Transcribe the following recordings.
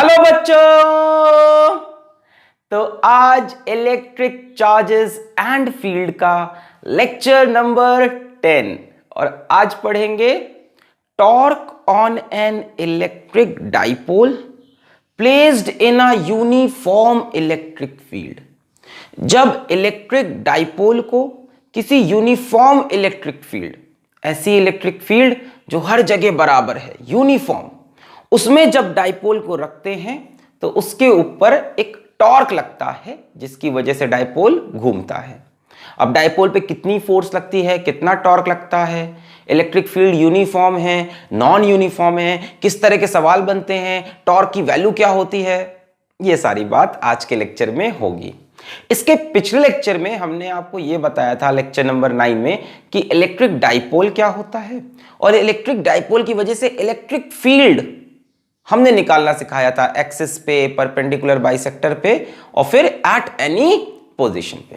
Hello बच्चों। तो आज इलेक्ट्रिक चार्जेस एंड फील्ड का लेक्चर नंबर 10 और आज पढ़ेंगे torque on an electric dipole placed in a uniform electric field. जब इलेक्ट्रिक डाइपोल को किसी यूनिफॉर्म इलेक्ट्रिक फील्ड, ऐसी इलेक्ट्रिक फील्ड जो हर जगह बराबर है, यूनिफॉर्म, उसमें जब डाइपोल को रखते हैं तो उसके ऊपर एक टॉर्क लगता है जिसकी वजह से डाइपोल घूमता है। अब डाइपोल पे कितनी फोर्स लगती है, कितना टॉर्क लगता है, इलेक्ट्रिक फील्ड यूनिफॉर्म है, नॉन यूनिफॉर्म है, किस तरह के सवाल बनते हैं, टॉर्क की वैल्यू क्या होती है, ये सारी बात आज के लेक्चर में होगी। इसके पिछले लेक्चर में हमने आपको यह बताया था, लेक्चर नंबर 9 में, कि इलेक्ट्रिक डाइपोल क्या होता है और इलेक्ट्रिक डाइपोल की वजह से इलेक्ट्रिक फील्ड हमने निकालना सिखाया था एक्सिस पे, परपेंडिकुलर बाइसेक्टर पे और फिर एट एनी पोजीशन पे।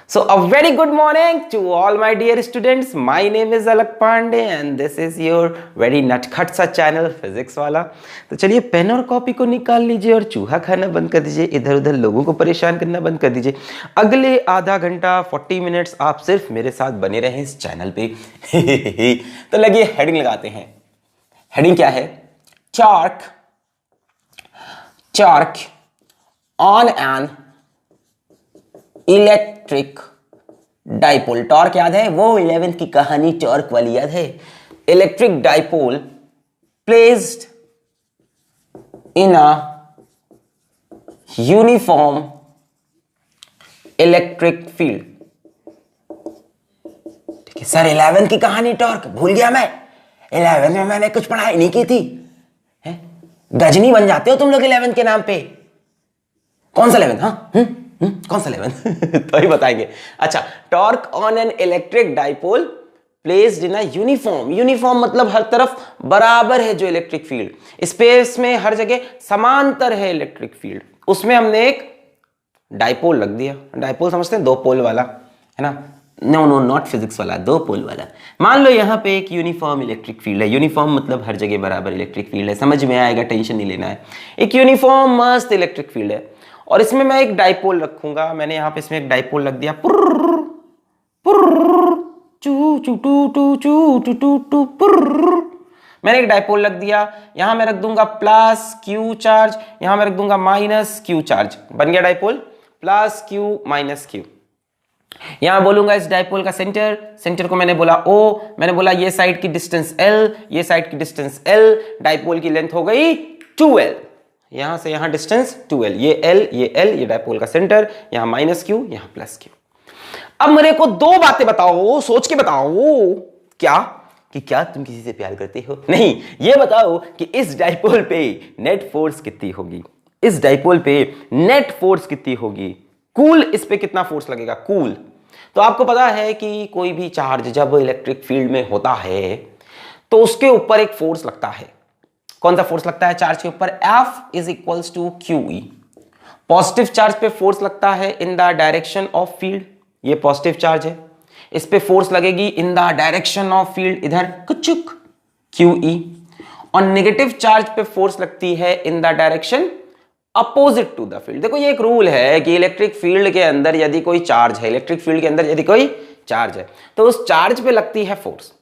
So a very good morning to all my dear students. My name is Alak Pandey and this is your very नटखट सा चैनल फिजिक्स वाला। तो चलिए पेन और कॉपी को निकाल लीजिए और चूहा खाना बंद कर दीजिए, इधर उधर लोगों को परेशान करना बंद कर दीजिए। अगले आधा घंटा 40 मिनट्स आप सिर्फ मेरे साथ बने रहें इस चैनल पे। तो लगिए हेडिंग लगाते हैं। हेडिंग क्या है? Torque on an electric dipole. Torque याद है? वो 11th की कहानी टॉर्क वाली याद है? Electric dipole placed in a uniform electric field. ठीक है सर, 11th की कहानी टॉर्क भूल गया मैं। 11th में मैंने कुछ पढ़ाई नहीं की थी। गजनी बन जाते हो तुम लोग 11th के नाम पे। कौन सा 11th? हाँ कौन सा 11th? तो ही बताएंगे। अच्छा, torque on an electric dipole placed in a uniform. Uniform मतलब हर तरफ बराबर है जो इलेक्ट्रिक फील्ड, स्पेस में हर जगह समांतर है इलेक्ट्रिक फील्ड, उसमें हमने एक डाइपोल रख दिया। डाइपोल समझते हैं? दो पोल वाला, है ना? नो नो, नॉट फिजिक्स वाला, दो पोल वाला। मान लो यहाँ पे एक यूनिफॉर्म इलेक्ट्रिक फील्ड है। यूनिफॉर्म मतलब हर जगह बराबर इलेक्ट्रिक फील्ड है, समझ में आएगा, टेंशन नहीं लेना है। एक यूनिफॉर्म मस्त इलेक्ट्रिक फील्ड है और इसमें मैं एक डाइपोल रखूंगा। मैंने यहाँ पे इसमें एक डाइपोल रख दिया। पुर्र पुर्र चू चू टू टू चू टू टू टू पुर्र। मैंने एक डाइपोल रख दिया। यहां मैं रख दूंगा प्लस क्यू चार्ज, यहां मैं रख दूंगा माइनस क्यू चार्ज। बन गया dipole, plus Q minus Q. यहां बोलूंगा इस डाइपोल का सेंटर, सेंटर को मैंने बोला O, मैंने बोला ये साइड की डिस्टेंस L, ये साइड की डिस्टेंस L, डाइपोल की लेंथ हो गई 2L। यहां से यहां डिस्टेंस 2L, ये L, ये L, ये डाइपोल का सेंटर, यहां माइनस Q, यहां प्लस Q। अब मेरे को दो बातें बताओ, सोच के बताओ। क्या? कि क्या तुम किसी से प्यार करते हो? नहीं, ये बताओ कि इस डाइपोल पे नेट फोर्स कितनी होगी। इस डाइपोल पे नेट फोर्स कितनी होगी? कूल, इस पे कितना फोर्स लगेगा? कूल। तो आपको पता है कि कोई भी चार्ज जब इलेक्ट्रिक फील्ड में होता है तो उसके ऊपर एक फोर्स लगता है। कौन सा फोर्स लगता है चार्ज के ऊपर? F is equals to QE। Positive charge पे फोर्स लगता है in the direction of field, ये पॉजिटिव चार्ज है, इस पे फोर्स लगेगी in the direction of field, इधर कुचुक QE। और नेगेटिव चार्ज पे फोर्स लगती है in the direction opposite to the field. देखो ये एक रूल है कि इलेक्ट्रिक फील्ड के अंदर यदि कोई चार्ज है, इलेक्ट्रिक फील्ड के अंदर यदि कोई चार्ज है तो उस चार्ज पे लगती है फोर्स।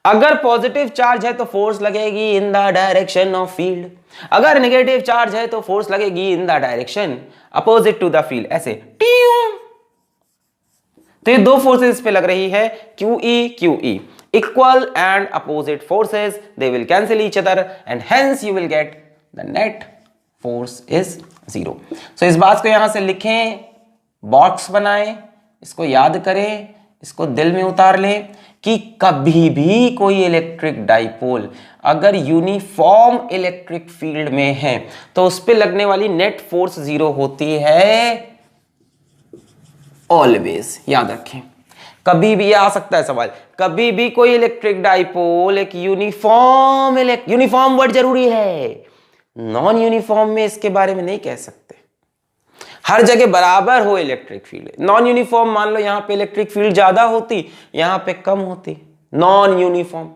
अगर पॉजिटिव चार्ज है तो फोर्स लगेगी in the direction of field, अगर नेगेटिव चार्ज है तो फोर्स लगेगी in the direction opposite to the field, ऐसे। तो ये दो फोर्सेस पे लग रही है, QE equal and opposite forces, they will cancel each other and hence you will get the net force is 0। सो इस बात को यहां से लिखें, बॉक्स बनाएं, इसको याद करें, इसको दिल में उतार लें कि कभी भी कोई इलेक्ट्रिक डाइपोल अगर यूनिफॉर्म इलेक्ट्रिक फील्ड में है तो उस पे लगने वाली नेट फोर्स 0 होती है ऑलवेज। याद रखें, कभी भी आ सकता है सवाल, कभी भी कोई इलेक्ट्रिक डाइपोल एक यूनिफॉर्म वर्ड जरूरी है, नॉन यूनिफॉर्म में इसके बारे में नहीं कह सकते। हर जगह बराबर हो इलेक्ट्रिक फील्ड। नॉन यूनिफॉर्म मान लो यहां पे इलेक्ट्रिक फील्ड ज्यादा होती, यहां पे कम होती। नॉन यूनिफॉर्म,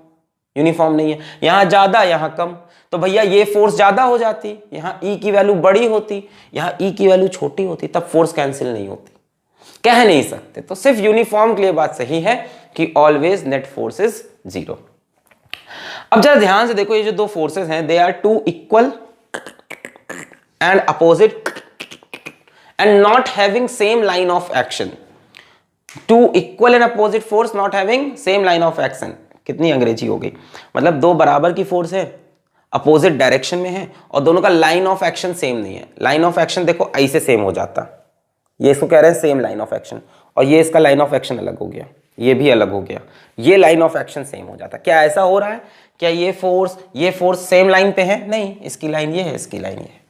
यूनिफॉर्म नहीं है, यहां ज्यादा यहां कम, तो भैया ये फोर्स ज्यादा हो जाती, यहाँ E की वैल्यू बड़ी होती, यहाँ E की वैल्यू छोटी होती, तब फोर्स कैंसिल नहीं होती, कह नहीं सकते। तो सिर्फ यूनिफॉर्म के लिए बात सही है कि ऑलवेज नेट फोर्स इज 0। अब जरा ध्यान से देखो, ये जो दो फोर्सेस हैं, they are two equal and opposite and not having same line of action. Two equal and opposite force not having same line of action, कितनी अंग्रेजी हो गई, मतलब दो बराबर की फोर्स है, अपोजिट डायरेक्शन में है, और दोनों का लाइन ऑफ एक्शन सेम नहीं है। लाइन ऑफ एक्शन देखो ऐसे सेम हो जाता, ये इसको कह रहे हैं सेम लाइन ऑफ एक्शन, और ये इसका लाइन ऑफ एक्शन अलग हो गया, ये भी अलग हो गया, ये लाइन ऑफ एक्शन सेम हो जाता। क्या ऐसा हो रहा है? क्या ये फोर्स सेम लाइन पे है? नहीं, इसकी लाइन ये है, इसकी लाइन ये है।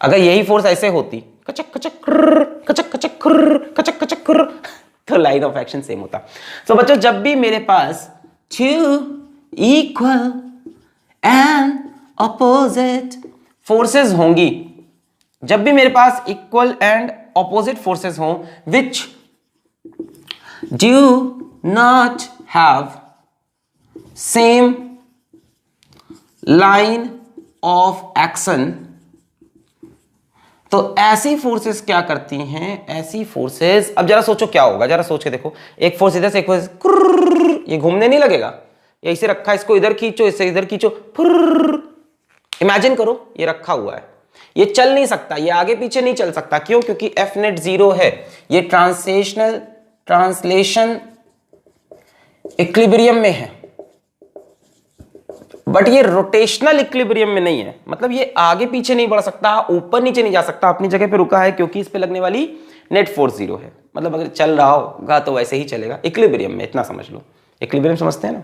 अगर यही फोर्स ऐसे होती, कचक कचक कचक कचक कचक कचक, तो लाइन ऑफ एक्शन सेम होता। तो बच्चों, जब भी मेरे पास two equal and opposite forces होंगी, जब भी मेरे पास इक्वल एंड ऑपोजिट फोर्सेस हों which do not have same line of action, तो ऐसी फोर्सेस क्या करती हैं? ऐसी फोर्सेस, अब जरा सोचो क्या होगा, जरा सोच के देखो। एक फोर्स इधर से, एक फोर्स, ये घूमने नहीं लगेगा, ये इसे रखा, इसको इधर खींचो, इससे इधर खींचो, इमेजिन करो ये रखा हुआ है, ये चल नहीं सकता, ये आगे पीछे नहीं चल सकता। क्यों? क्योंकि एफ नेट 0 है, ये ट्रांसलेशन इक्विलिब्रियम में है, बट ये रोटेशनल इक्विलिब्रियम में नहीं है। मतलब ये आगे पीछे नहीं बढ़ सकता, ऊपर नीचे नहीं जा सकता, अपनी जगह पे रुका है, क्योंकि इस पे लगने वाली नेट फोर्स 0 है। मतलब अगर चल रहा होगा तो वैसे ही चलेगा इक्विलिब्रियम में, इतना समझ लो। इक्विलिब्रियम समझते हैं ना,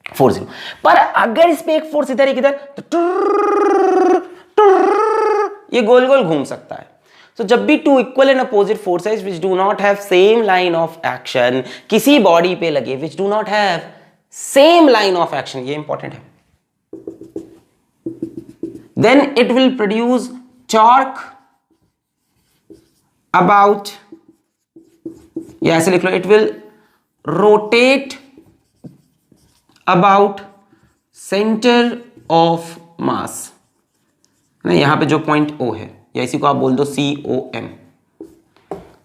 फोर्स 0। पर अगर इस पे एक फोर्स इधर एक इधर, तो ये गोल गोल घूम सकता है। तो जब भी two equal and opposite forces which do not have same line of action, किसी बॉडी पे लगे which do not have same line of action, ये इंपॉर्टेंट है, then it will produce torque about, या ऐसे लिख लो, it will rotate about center of mass। नहीं, यहां पे जो पॉइंट O है, या इसी को आप बोल दो COM,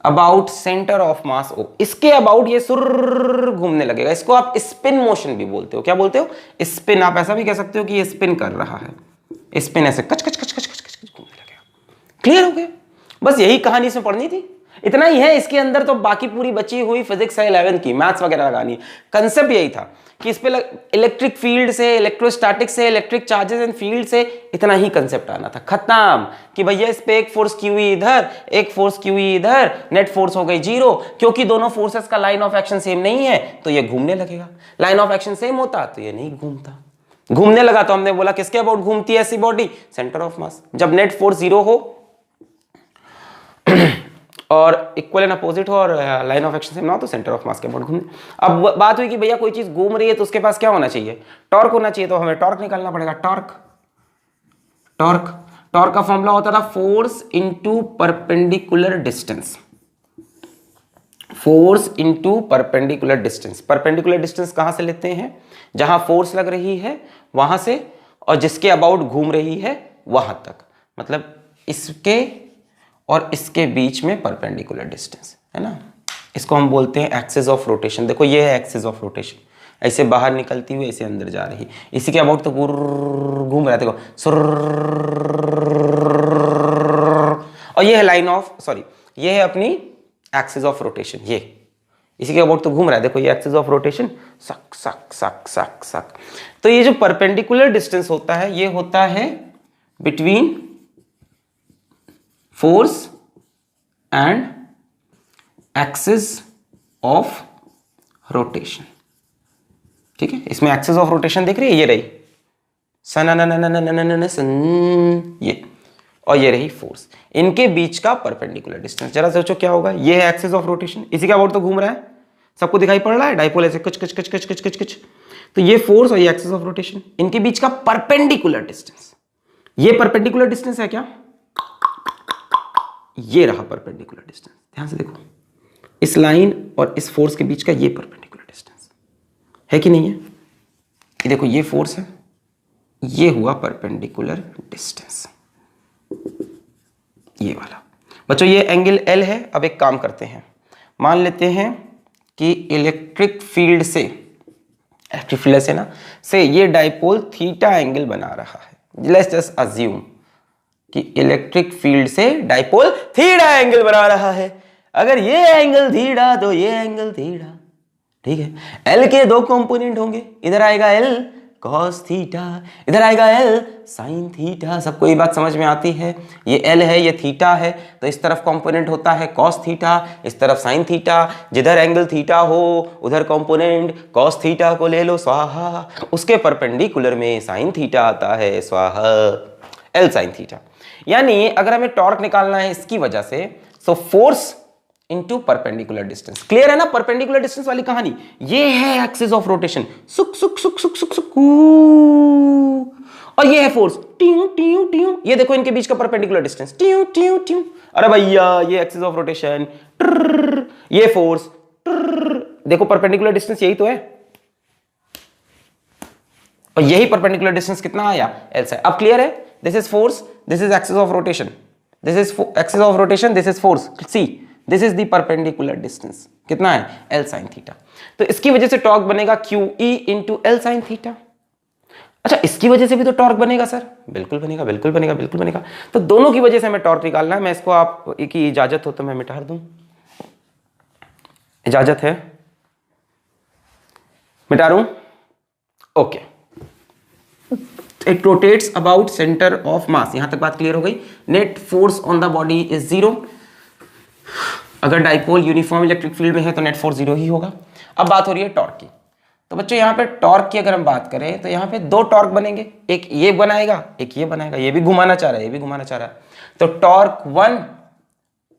about centre of mass O, इसके अबाउट ये सुर घूमने लगेगा। इसको आप स्पिन मोशन भी बोलते हो। क्या बोलते हो? स्पिन। आप ऐसा भी कह सकते हो कि ये स्पिन कर रहा है, स्पिन ऐसे कच कच कच कच कच कच घूमने लगेगा। क्लियर हो गया? बस यही कहानी इसमें पढ़नी थी, इतना ही है। इसके अंदर तो बाकी पूरी बची हुई फिजिक्स है 11 की, मैथ्स वगैरह लगानी। कंसेप्ट यही था कि इस पे इलेक्ट्रिक फील्ड से, इलेक्ट्रोस्टैटिक से, इलेक्ट्रिक चार्जेस एंड फील्ड से, इतना ही कंसेप्ट आना था। खत्म। कि भैया इस पे एक फोर्स क्यू इधर, एक फोर्स क्यू इधर, नेट फोर्स हो गई 0, क्योंकि दोनों फोर्सेस का लाइन ऑफ एक्शन सेम नहीं है, तो ये घूमने लगेगा। लाइन ऑफ एक्शन सेम होता तो ये नहीं घूमता। घूमने लगा तो हमने बोला किसके अबाउट घूमती है ऐसी बॉडी? Centre of mass. जब नेट फोर्स 0 हो और इक्वल एंड अपोजिट हो और लाइन ऑफ एक्शन सेम ना हो, तो सेंटर ऑफ मास के अबाउट घूमने। अब बात हुई कि भैया कोई चीज घूम रही है तो उसके पास क्या होना चाहिए? टॉर्क होना चाहिए। तो हमें टॉर्क निकालना पड़ेगा। टॉर्क का फॉर्मूला होता था force into perpendicular distance. Force into perpendicular distance. Perpendicular distance कहां से लेते हैं? जहां फोर्स लग रही है वहां से, और जिसके अबाउट घूम रही है वहां तक। मतलब इसके और इसके बीच में परपेंडिकुलर डिस्टेंस है ना, इसको हम बोलते हैं एक्सिस ऑफ रोटेशन। देखो ये है एक्सिस ऑफ रोटेशन, ऐसे बाहर निकलती हुई ऐसे अंदर जा रही, इसी के अबाउट तो घूम रहा है। देखो और ये है लाइन ऑफ, सॉरी ये है अपनी एक्सिस ऑफ रोटेशन, ये इसी के अबाउट तो घूम रहा है। देखो ये एक्सिस ऑफ रोटेशन, सक सक सक सक सक। तो ये जो परपेंडिकुलर डिस्टेंस होता है, ये होता है between force and axis of rotation. ठीक है, इसमें एक्सिस ऑफ रोटेशन देख रही है, ये रही सन, ये, और ये रही फोर्स। इनके बीच का परपेंडिकुलर डिस्टेंस। जरा सोचो क्या होगा? ये है एक्सिस ऑफ रोटेशन, इसी का अबाउट तो घूम रहा है, सबको दिखाई पड़ रहा है, डाइपोल ऐसे कुछ कुछ कुछ कुछ कुछ कुछ कुछ। तो ये फोर्स और ये एक्सिस ऑफ रोटेशन, इनके बीच का परपेंडिकुलर डिस्टेंस। ये परपेंडिकुलर डिस्टेंस है क्या? ये रहा परपेंडिकुलर डिस्टेंस। ध्यान से देखो, इस लाइन और इस फोर्स के बीच का ये परपेंडिकुलर डिस्टेंस है कि नहीं है? ये देखो ये फोर्स है, ये हुआ परपेंडिकुलर डिस्टेंस, ये वाला। बच्चों ये एंगल L है। अब एक काम करते हैं, मान लेते हैं कि इलेक्ट्रिक फील्ड से ना से ये डाइपोल थीटा एंगल बना रहा है। लेट्स जस्ट अज्यूम कि इलेक्ट्रिक फील्ड से डाइपोल थीटा एंगल बना रहा है। अगर ये एंगल थीटा तो ये एंगल थीटा, ठीक है। एल के दो कंपोनेंट होंगे, इधर आएगा एल कॉस थीटा, इधर आएगा एल साइन थीटा। सबको ये बात समझ में आती है? ये एल है, ये थीटा है, तो इस तरफ कंपोनेंट होता है कॉस थीटा, इस तरफ साइन थीटा। जिधर एंगल थीटा हो उधर कंपोनेंट कॉस थीटा को ले लो स्वाहा, उसके परपेंडिकुलर में साइन थीटा आता है स्वाहा, एल साइन थीटा। यानी अगर हमें टॉर्क निकालना है इसकी वजह से, so force into perpendicular distance. Clear है ना परपेंडिकुलर डिस्टेंस वाली कहानी? ये है एक्सिस ऑफ रोटेशन, सुक सुक सुक सुक सुक सुक, और ये है फोर्स, ट्यू ट्यू ट्यू। ये देखो इनके बीच का परपेंडिकुलर डिस्टेंस, ट्यू ट्यू ट्यू। अरे भैया ये एक्सिस ऑफ रोटेशन, ये फोर्स, देखो परपेंडिकुलर डिस्टेंस यही तो है, और यही परपेंडिकुलर डिस्टेंस कितना आया? एल से। अब क्लियर है? This is force, this is axis of rotation, this is axis of rotation, this is force. See this is the perpendicular distance, कितना है? L sine theta. तो इसकी वजह से टॉर्क बनेगा Q E into L sine theta. अच्छा इसकी वजह से भी तो टॉर्क बनेगा सर? बिल्कुल बनेगा, बिल्कुल बनेगा, बिल्कुल बनेगा। तो दोनों की वजह से हमें टॉर्क निकालना है। मैं इसको आप एक ही इजाजत हो तो मैं मिटा दूं, इजाजत है? मिटा दूं? Okay. It rotates about centre of mass. यहां तक बात क्लियर हो गई। Net force on the body is zero. अगर डाइपोल यूनिफॉर्म इलेक्ट्रिक फील्ड में है तो नेट फोर्स जीरो ही होगा। अब बात हो रही है टॉर्क की। तो बच्चों यहाँ पे टॉर्क की अगर हम बात करें तो यहाँ पे दो टॉर्क बनेंगे, एक ये बनाएगा, एक ये बनाएगा। ये भी घुमाना चाह रहा है, ये भी घुमाना चाह रहा है। तो टॉर्क 1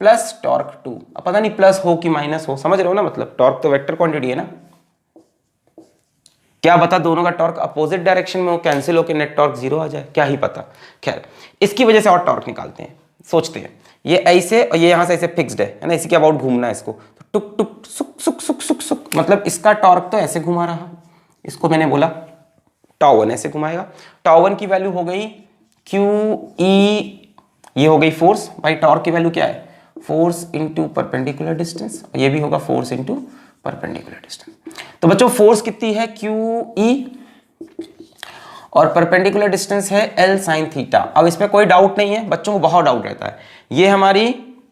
प्लस टॉर्क 2। अब पता नहीं प्लस हो कि माइनस हो, समझ रहे हो ना? मतलब टॉर्क तो वेक्टर क्वांटिटी है ना। क्या बता दोनों का टॉर्क अपोजिट डायरेक्शन में हो, कैंसिल होकर नेट टॉर्क जीरो आ जाए, क्या ही पता। खैर इसकी वजह से और टॉर्क निकालते हैं, सोचते हैं। ये ऐसे और ये यहां से ऐसे फिक्स्ड है ना, इसी के अबाउट घूमना है इसको। तो टुक टुक सुक सुक सुक सुक सुक, मतलब इसका टॉर्क तो ऐसे घुमा रहा, इसको मैंने बोला टाउ 1 ऐसे घुमाएगा। टाउ 1 की वैल्यू हो गई क्यू ई, ये हो गई फोर्स। भाई टॉर्क की वैल्यू क्या है? फोर्स इंटू परपेंडिकुलर डिस्टेंस, ये भी होगा फोर्स इंटू परपेंडिकुलर डिस्टेंस। तो बच्चों फोर्स कितनी है? क्यू ई, और परपेंडिकुलर डिस्टेंस है एल साइन थीटा। अब इसमें कोई डाउट नहीं है, बच्चों को बहुत डाउट रहता है। ये हमारी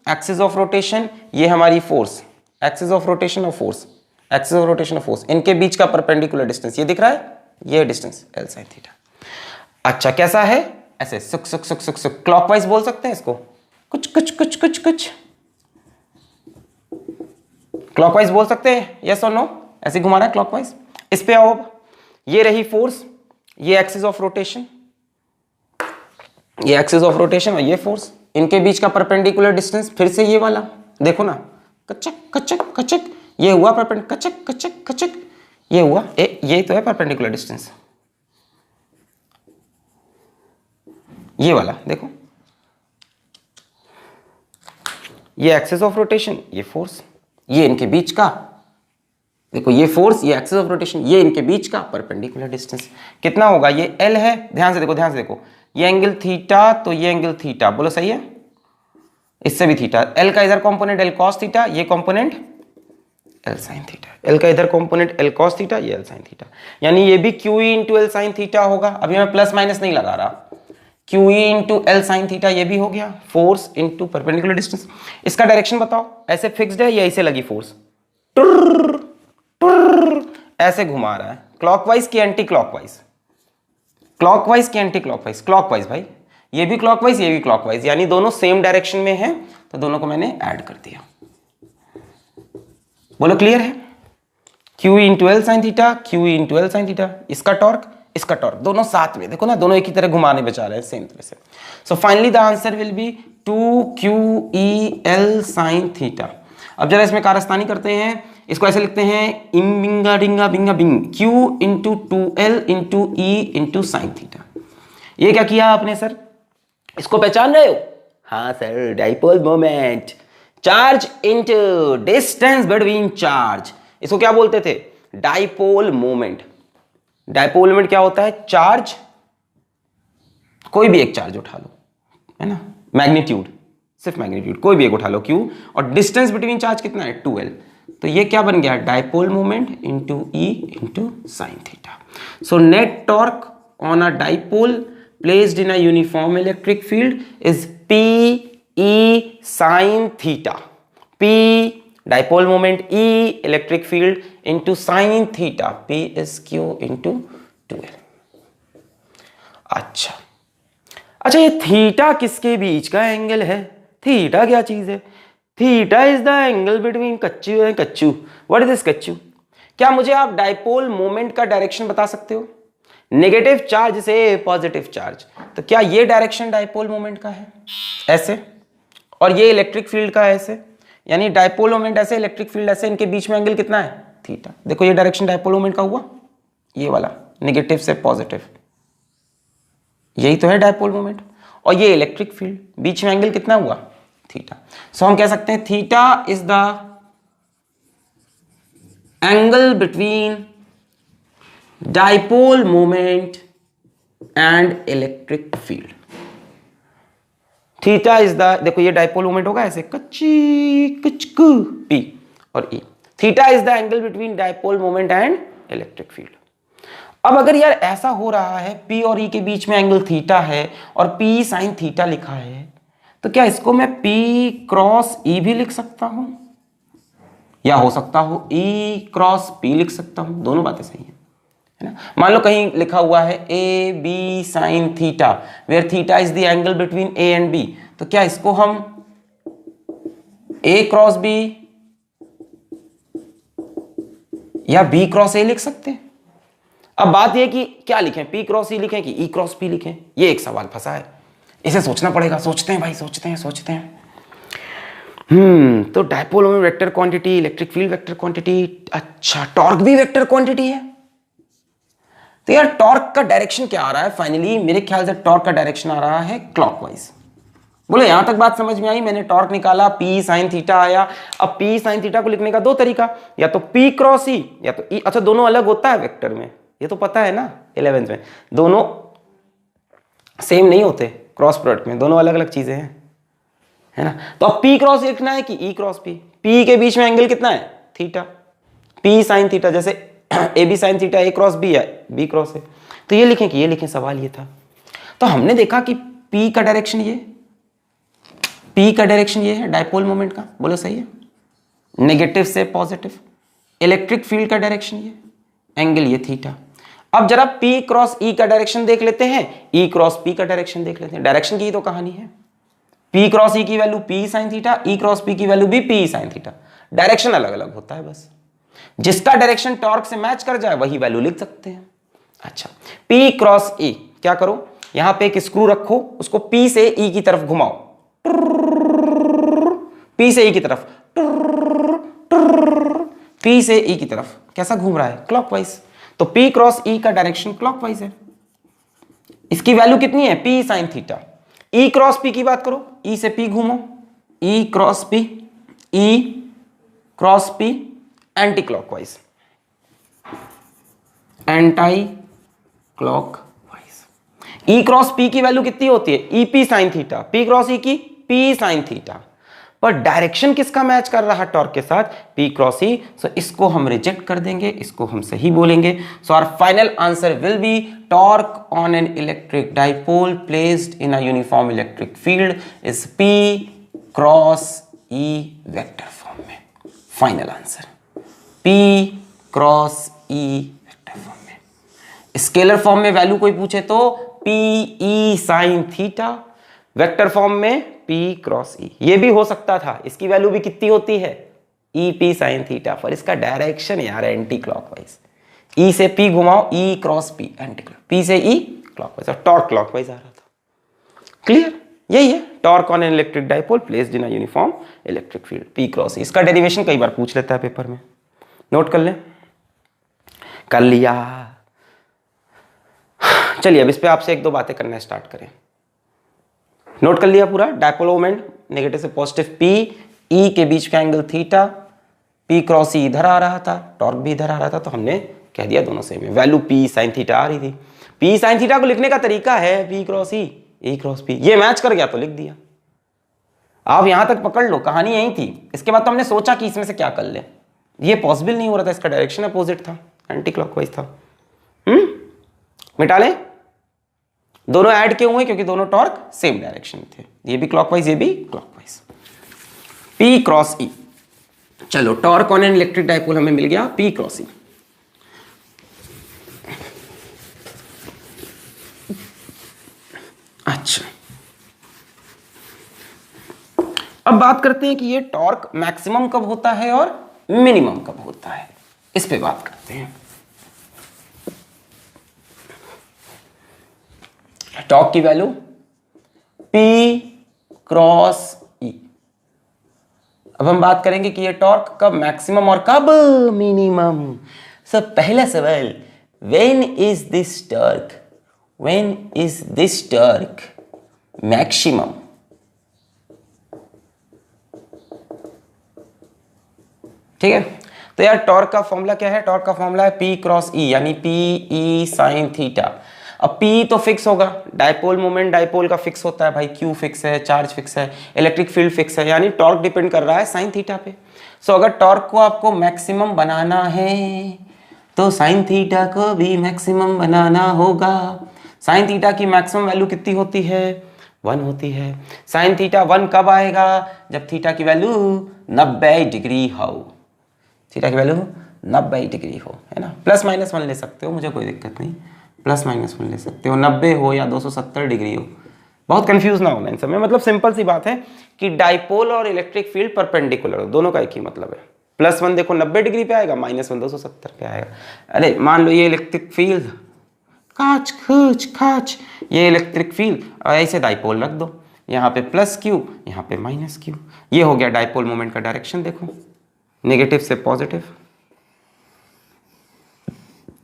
एक्सिस ऑफ रोटेशन, ये हमारी फोर्स, एक्सिस ऑफ रोटेशन और फोर्स, एक्सिस ऑफ रोटेशन और फोर्स, इनके बीच का परपेंडिकुलर डिस्टेंस ये दिख रहा है, ये डिस्टेंस एल साइन थीटा। अच्छा कैसा है? ऐसे सुक सुक सुक सुक सुक, क्लॉकवाइज बोल सकते हैं इसको, कुछ कुछ कुछ कुछ कुछ क्लॉकवाइज बोल सकते हैं, यस और नो? ऐसे घुमाना है क्लॉकवाइज। इस पे आओ। अब ये रही फोर्स, ये एक्सिस ऑफ रोटेशन, ये एक्सिस ऑफ रोटेशन और ये फोर्स, इनके बीच का परपेंडिकुलर डिस्टेंस फिर से ये वाला देखो ना, कचक कचक कचक, ये हुआ परपेंडिकुलर, कचक कचक कचक, ये हुआ ये तो है परपेंडिकुलर डिस्टेंस, ये वाला देखो, ये एक्सिस ऑफ रोटेशन, ये फोर्स, ये इनके बीच का देखो, ये फोर्स, ये एक्सिस ऑफ रोटेशन, ये इनके बीच का परपेंडिकुलर डिस्टेंस कितना होगा? ये एल है, ध्यान से देखो, ध्यान से देखो, ये एंगल थीटा तो ये एंगल थीटा, बोलो सही है? इससे भी थीटा, एल का इधर कंपोनेंट एल कॉस थीटा, ये component L sine theta, L का इधर कंपोनेंट एल कॉस थीटा, ये एल साइन थीटा, यानी ये भी Q E into L sine theta होगा। अभी मैं प्लस माइनस नहीं लगा रहा, Q E into L sine theta, ये भी हो गया फोर्स इंटू परपेंडिकुलर डिस्टेंस। इसका डायरेक्शन बताओ, ऐसे फिक्स्ड है या ऐसे लगी फोर्स? ऐसे घुमा रहा है, क्लॉकवाइज की एंटी क्लॉकवाइज, क्लॉकवाइज की एंटी क्लॉकवाइज, क्लॉकवाइज भाई, ये भी क्लॉकवाइज, ये भी क्लॉकवाइज, यानी दोनों सेम डायरेक्शन में है, तो दोनों को मैंने ऐड कर दिया। बोलो क्लियर है? Q into L sine theta, Q into L sine theta, इसका टॉर्क, इसका टॉर्क, दोनों साथ में, देखो ना, दोनों एक ही तरह घुमाने बचा रहे हैं सेम तरह से। So finally the answer will B 2QEL sine theta. अब जरा इसमें कारस्तानी करते हैं, इसको ऐसे लिखते हैं, इम बिंगा डिंगा बिंगा बिंग, Q into 2L into E into sine theta. ये क्या किया आपने सर? इसको पहचान रहे हो? हाँ sir, dipole moment, charge into distance between charge, इसको क्या बोलते थे? Dipole moment. डाइपोल मोमेंट क्या होता है? चार्ज कोई भी एक चार्ज उठा लो, है ना, मैग्नीट्यूड, सिर्फ मैग्नीट्यूड कोई भी एक उठा लो q, और डिस्टेंस बिटवीन चार्ज कितना है 2l, तो ये क्या बन गया, dipole moment into E into sine theta. So net torque on a dipole placed in a uniform electric field is P E sine theta, p dipole moment e electric field into sine theta, p is q into 2l। अच्छा अच्छा, ये theta किसके बीच का angle है, theta क्या चीज है, theta is the angle between कच्चू एंड कच्चू। व्हाट इज दिस कच्चू? क्या मुझे आप डाइपोल मोमेंट का डायरेक्शन बता सकते हो, नेगेटिव चार्ज से पॉजिटिव चार्ज, तो क्या ये डायरेक्शन डाइपोल मोमेंट का है ऐसे, और ये इलेक्ट्रिक फील्ड का है ऐसे, यानी डाइपोल मोमेंट ऐसे, इलेक्ट्रिक फील्ड ऐसे, इनके बीच में एंगल कितना है, थीटा। देखो ये डायरेक्शन डाइपोल मोमेंट का हुआ, ये वाला नेगेटिव से पॉजिटिव, यही तो है डाइपोल मोमेंट, और ये इलेक्ट्रिक फील्ड, बीच में एंगल कितना हुआ, थीटा। सो हम कह सकते हैं theta is the angle between dipole moment and electric field. Theta is the, देखो ये डाइपोल मोमेंट होगा ऐसे, कच्ची कचकू पी और E, theta is the angle between dipole moment and electric field. अब अगर यार ऐसा हो रहा है P और E के बीच में एंगल थीटा है और P साइन थीटा लिखा है, तो क्या इसको मैं P क्रॉस E भी लिख सकता हूं, या हो सकता हो E क्रॉस P लिख सकता हूं, दोनों बातें सही है ना। मान लो कहीं लिखा हुआ है A B sine theta, where theta is the angle between A and B, तो क्या इसको हम A क्रॉस B या B क्रॉस A लिख सकते हैं। अब बात यह कि क्या लिखें, P क्रॉस E लिखें कि E क्रॉस P लिखें, ये एक सवाल फंसा है, इसे सोचना पड़ेगा। सोचते हैं भाई, सोचते हैं। तो dipole moment vector quantity, electric field vector quantity, अच्छा टॉर्क भी वेक्टर क्वांटिटी है। तो यार टॉर्क का डायरेक्शन क्या आ रहा है, फाइनली मेरे ख्याल से टॉर्क का डायरेक्शन आ रहा है क्लॉकवाइज। बोलो यहां तक बात समझ में आई, मैंने टॉर्क निकाला, P साइन थीटा आया। अब P साइन थीटा को लिखने का दो तरीका, या तो P क्रॉस E या तो E, अच्छा दोनों अलग होता है वेक्टर में, ये तो पता है ना 11th में, दोनों सेम नहीं होते क्रॉस प्रोडक्ट में, दोनों अलग अलग चीजें हैं, है ना। तो अब P क्रॉस लिखना है कि E क्रॉस P, P के बीच में एंगल कितना है, थीटा, P साइन थीटा, जैसे A B sine theta A cross B है, B क्रॉस है, तो ये लिखें कि ये लिखें, सवाल ये था। तो हमने देखा कि P का डायरेक्शन ये, P का डायरेक्शन ये है डाइपोल मोमेंट का, बोलो सही है, नेगेटिव से पॉजिटिव। इलेक्ट्रिक फील्ड का डायरेक्शन ये, एंगल ये थीटा। अब जरा P क्रॉस E का डायरेक्शन देख लेते हैं, E क्रॉस P का डायरेक्शन देख लेते हैं। डायरेक्शन की तो कहानी है, P क्रॉस E की value P sine theta, E cross P की वैल्यू भी P साइन थीटा, डायरेक्शन अलग अलग होता है बस, जिसका डायरेक्शन टॉर्क से मैच कर जाए वही वैल्यू लिख सकते हैं। अच्छा P क्रॉस E, क्या करो, यहां पे एक स्क्रू रखो, उसको P से E की तरफ घुमाओ, P से E की तरफ, P से E की तरफ, कैसा घूम रहा है, क्लॉकवाइज। तो P क्रॉस E का डायरेक्शन क्लॉकवाइज है, इसकी वैल्यू कितनी है, P sine theta. E cross P की बात करो, E से P घूमो, E cross P, E cross P anti clockwise, anti clockwise. E cross P की वैल्यू कितनी होती है, EP sine theta, P cross E की P साइन थीटा, पर डायरेक्शन किसका मैच कर रहा है टॉर्क के साथ, P क्रॉस E। सो इसको हम रिजेक्ट कर देंगे, इसको हम सही बोलेंगे। So our final answer will be torque on an electric dipole placed in a uniform electric field is P cross E vector form में। Final answer P cross E vector form में। Scalar form में value कोई पूछे तो P E sine theta, vector form में P cross E। ये भी हो सकता था, इसकी वैल्यू भी कितनी होती है, E P साइन थीटा, पर इसका डायरेक्शन यार एंटी क्लॉकवाइज। E से P घुमाओ, E cross P anti clock, P से E क्लॉकवाइज, और टॉर्क क्लॉकवाइज आ रहा था। क्लियर, यही है torque on an electric dipole placed in a uniform electric field, P cross E। इसका डेरिवेशन कई बार पूछ लेता है पेपर में, नोट कर लें। कर लिया, चलिए अब इस पे आपसे एक दो बातें करना स्टार्ट करें। नोट कर लिया पूरा, डाइपोल मोमेंट नेगेटिव से पॉजिटिव, P E के बीच का angle theta, P cross E इधर आ रहा था, टॉर्क भी इधर आ रहा था, तो हमने कह दिया दोनों सेम है। वैल्यू P साइन थीटा आ रही थी। P साइन थीटा को लिखने का तरीका है P क्रॉस E, ई क्रॉस पी, ये मैच कर गया तो लिख दिया। आप यहां तक पकड़ लो, कहानी यही थी। इसके बाद तो हमने सोचा कि इसमें से क्या कर ले, ये पॉसिबल नहीं हो रहा था, इसका डायरेक्शन अपोजिट था, एंटी क्लॉकवाइज था। मिटा ले, दोनों ऐड क्यों हुए, क्योंकि दोनों टॉर्क सेम डायरेक्शन थे, ये भी क्लॉकवाइज ये भी क्लॉकवाइज। पी क्रॉस ई, चलो torque on an electric dipole हमें मिल गया पी क्रॉस ई। अच्छा, अब बात करते हैं कि ये टॉर्क मैक्सिमम कब होता है और मिनिमम कब होता है, इस पे बात करते हैं। टॉर्क की वैल्यू P क्रॉस E। अब हम बात करेंगे कि ये टॉर्क कब मैक्सिमम और कब मिनिमम। सब पहला सवाल, when is this torque, when is this torque maximum. ठीक है, तो यार टॉर्क का फॉर्मूला क्या है, टॉर्क का फॉर्मूला है P क्रॉस E, यानी P E साइन थीटा। अब P तो फिक्स होगा, डाइपोल मोमेंट डाइपोल का फिक्स होता है भाई, Q फिक्स है, चार्ज फिक्स है, इलेक्ट्रिक फील्ड फिक्स है, यानी टॉर्क डिपेंड कर रहा है साइन थीटा पे। सो अगर टॉर्क को आपको मैक्सिमम बनाना है तो साइन थीटा को भी मैक्सिमम बनाना होगा। साइन थीटा की मैक्सिमम वैल्यू कितनी होती है, 1 होती है। साइन थीटा 1 कब आएगा, जब थीटा की वैल्यू 90 डिग्री हो, थीटा की वैल्यू 90 डिग्री हो, है ना। प्लस माइनस 1 ले सकते हो, मुझे कोई दिक्कत नहीं, प्लस माइनस 1 ले सकते हो, 90 हो या 270 डिग्री हो, बहुत कंफ्यूज ना होना इन सब में। मतलब सिंपल सी बात है कि डाइपोल और इलेक्ट्रिक फील्ड परपेंडिकुलर हो, दोनों का एक ही मतलब है। +1 देखो 90 डिग्री पे आएगा, -1 270 पे आएगा। अरे मान लो ये इलेक्ट्रिक फील्ड, काच खच खाच, ये इलेक्ट्रिक फील्ड, और ऐसे डाइपोल रख दो, यहाँ पे +Q, यहाँ पे -Q, ये हो गया डाइपोल मोमेंट का डायरेक्शन। देखो नेगेटिव से पॉजिटिव,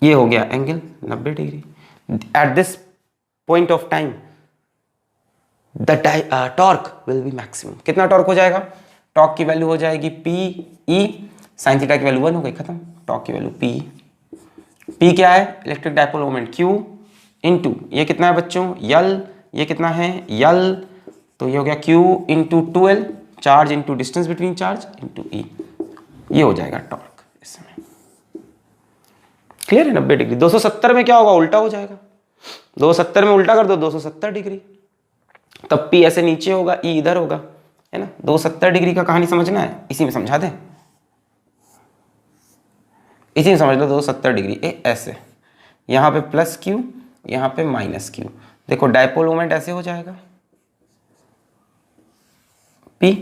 ये हो गया angle 90 degree. At this point of time the torque will be maximum. कितना टॉर्क हो जाएगा, टॉर्क की वैल्यू हो जाएगी P E, साइन थीटा की वैल्यू 1 हो गई, खत्म। टॉर्क की वैल्यू P क्या है, electric dipole moment Q into ये कितना है बच्चों, L, ये कितना है L, तो ये हो गया Q into 2L, charge into distance between charge into E, ये हो जाएगा टॉर्क इसमें। क्लियर है, 90 डिग्री। 270 में क्या होगा, उल्टा हो जाएगा, 270 में उल्टा कर दो 270 डिग्री, तब P ऐसे नीचे होगा, E इधर होगा, है ना। 270 डिग्री का कहानी समझना है, इसी में समझा दें, इसी में समझ लो। 270 डिग्री ऐसे, यहाँ पे +Q, यहाँ पे -Q, देखो डाइपोल मोमेंट ऐसे हो जाएगा P,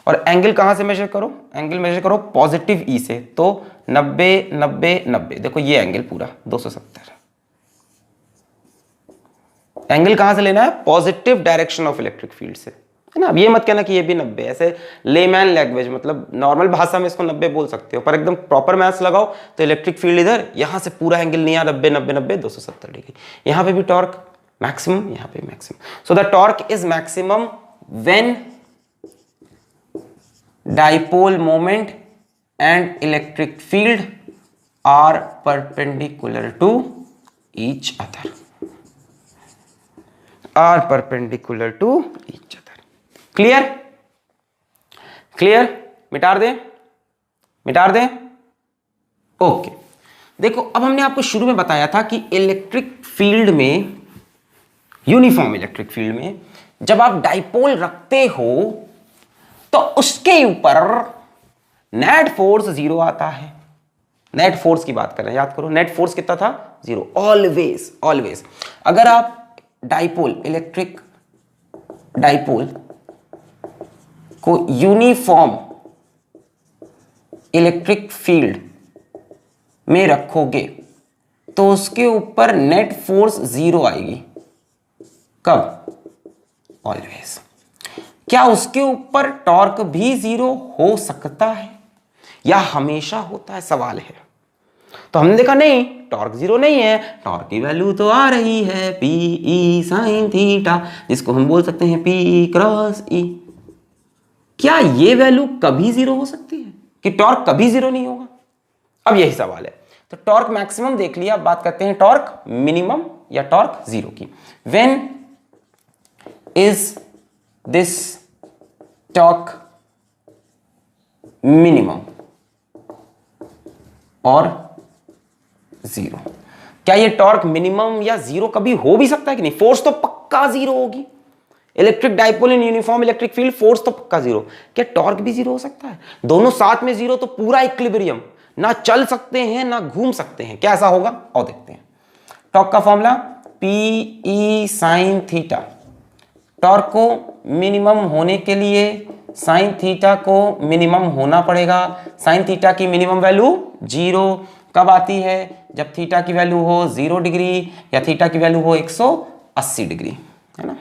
और एंगल कहां से मेजर करो, एंगल मेजर करो पॉजिटिव E से, तो 90 90 90, देखो ये एंगल पूरा 270। एंगल कहां से लेना है, positive direction of electric field से, है ना। अब ये मत कहना कि ये भी 90, ऐसे लेमैन लैंग्वेज, मतलब नॉर्मल भाषा में इसको 90 बोल सकते हो, पर एकदम प्रॉपर मैथ्स लगाओ तो इलेक्ट्रिक फील्ड इधर, यहां से पूरा एंगल नहीं आ, 90 90 90 270 डिग्री। यहां पे भी टॉर्क मैक्सिमम, यहां पे maximum. So the torque is maximum when dipole moment and electric field are perpendicular to each other, are perpendicular to each other. Clear? Clear? मिटार दे, मिटार दे। ओके, देखो अब हमने आपको शुरू में बताया था कि इलेक्ट्रिक फील्ड में, यूनिफॉर्म इलेक्ट्रिक फील्ड में जब आप डाइपोल रखते हो तो उसके ऊपर नेट फोर्स 0 आता है। नेट फोर्स की बात कर रहे हैं, याद करो, नेट फोर्स कितना था, 0। ऑलवेज ऑलवेज अगर आप डाइपोल, इलेक्ट्रिक डाइपोल को यूनिफॉर्म इलेक्ट्रिक फील्ड में रखोगे तो उसके ऊपर नेट फोर्स 0 आएगी। कब, ऑलवेज। क्या उसके ऊपर टॉर्क भी 0 हो सकता है या हमेशा होता है, सवाल है। तो हमने देखा नहीं, टॉर्क 0 नहीं है, टॉर्क की वैल्यू तो आ रही है P E साइन थीटा, जिसको हम बोल सकते हैं P क्रॉस E। क्या ये वैल्यू कभी 0 हो सकती है, कि टॉर्क कभी 0 नहीं होगा? अब यही सवाल है। तो टॉर्क मैक्सिमम देख लिया, अब बात करते हैं टॉर्क मिनिमम या टॉर्क 0 की। When is this torque minimum और जीरो? क्या ये टॉर्क मिनिमम या जीरो कभी हो भी सकता है कि नहीं? फोर्स तो पक्का जीरो होगी, electric dipole in uniform electric field, force तो पक्का जीरो। क्या टॉर्क भी जीरो हो सकता है? दोनों साथ में जीरो तो पूरा इक्विलिब्रियम, ना चल सकते हैं ना घूम सकते हैं। क्या ऐसा होगा? और देखते हैं। टॉर्क का formula P E sine theta. Torque को मिनिमम होने के लिए साइन थीटा को मिनिमम होना पड़ेगा। साइन थीटा की मिनिमम वैल्यू जीरो कब आती है? जब थीटा की वैल्यू हो 0 डिग्री या थीटा की वैल्यू हो 180 डिग्री, है ना?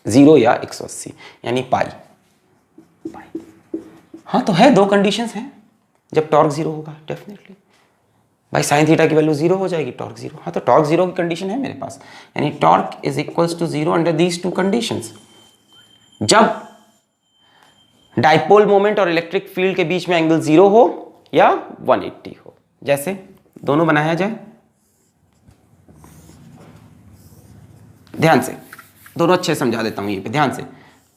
0 या 180 यानी पाई। हाँ तो है, दो कंडीशंस हैं जब टॉर्क जीरो होगा। डेफिनेटली भाई साइन थीटा की वैल्यू जीरो हो जाएगी, टॉर्क जीरो। हाँ तो टॉर्क जीरो की कंडीशन है मेरे पास, यानी torque is equals to zero under these two conditions. जब डाइपोल मोमेंट और इलेक्ट्रिक फील्ड के बीच में एंगल जीरो हो या 180 हो। जैसे दोनों बनाया जाए, ध्यान से, दोनों अच्छे समझा देता हूं ये पे, ध्यान से।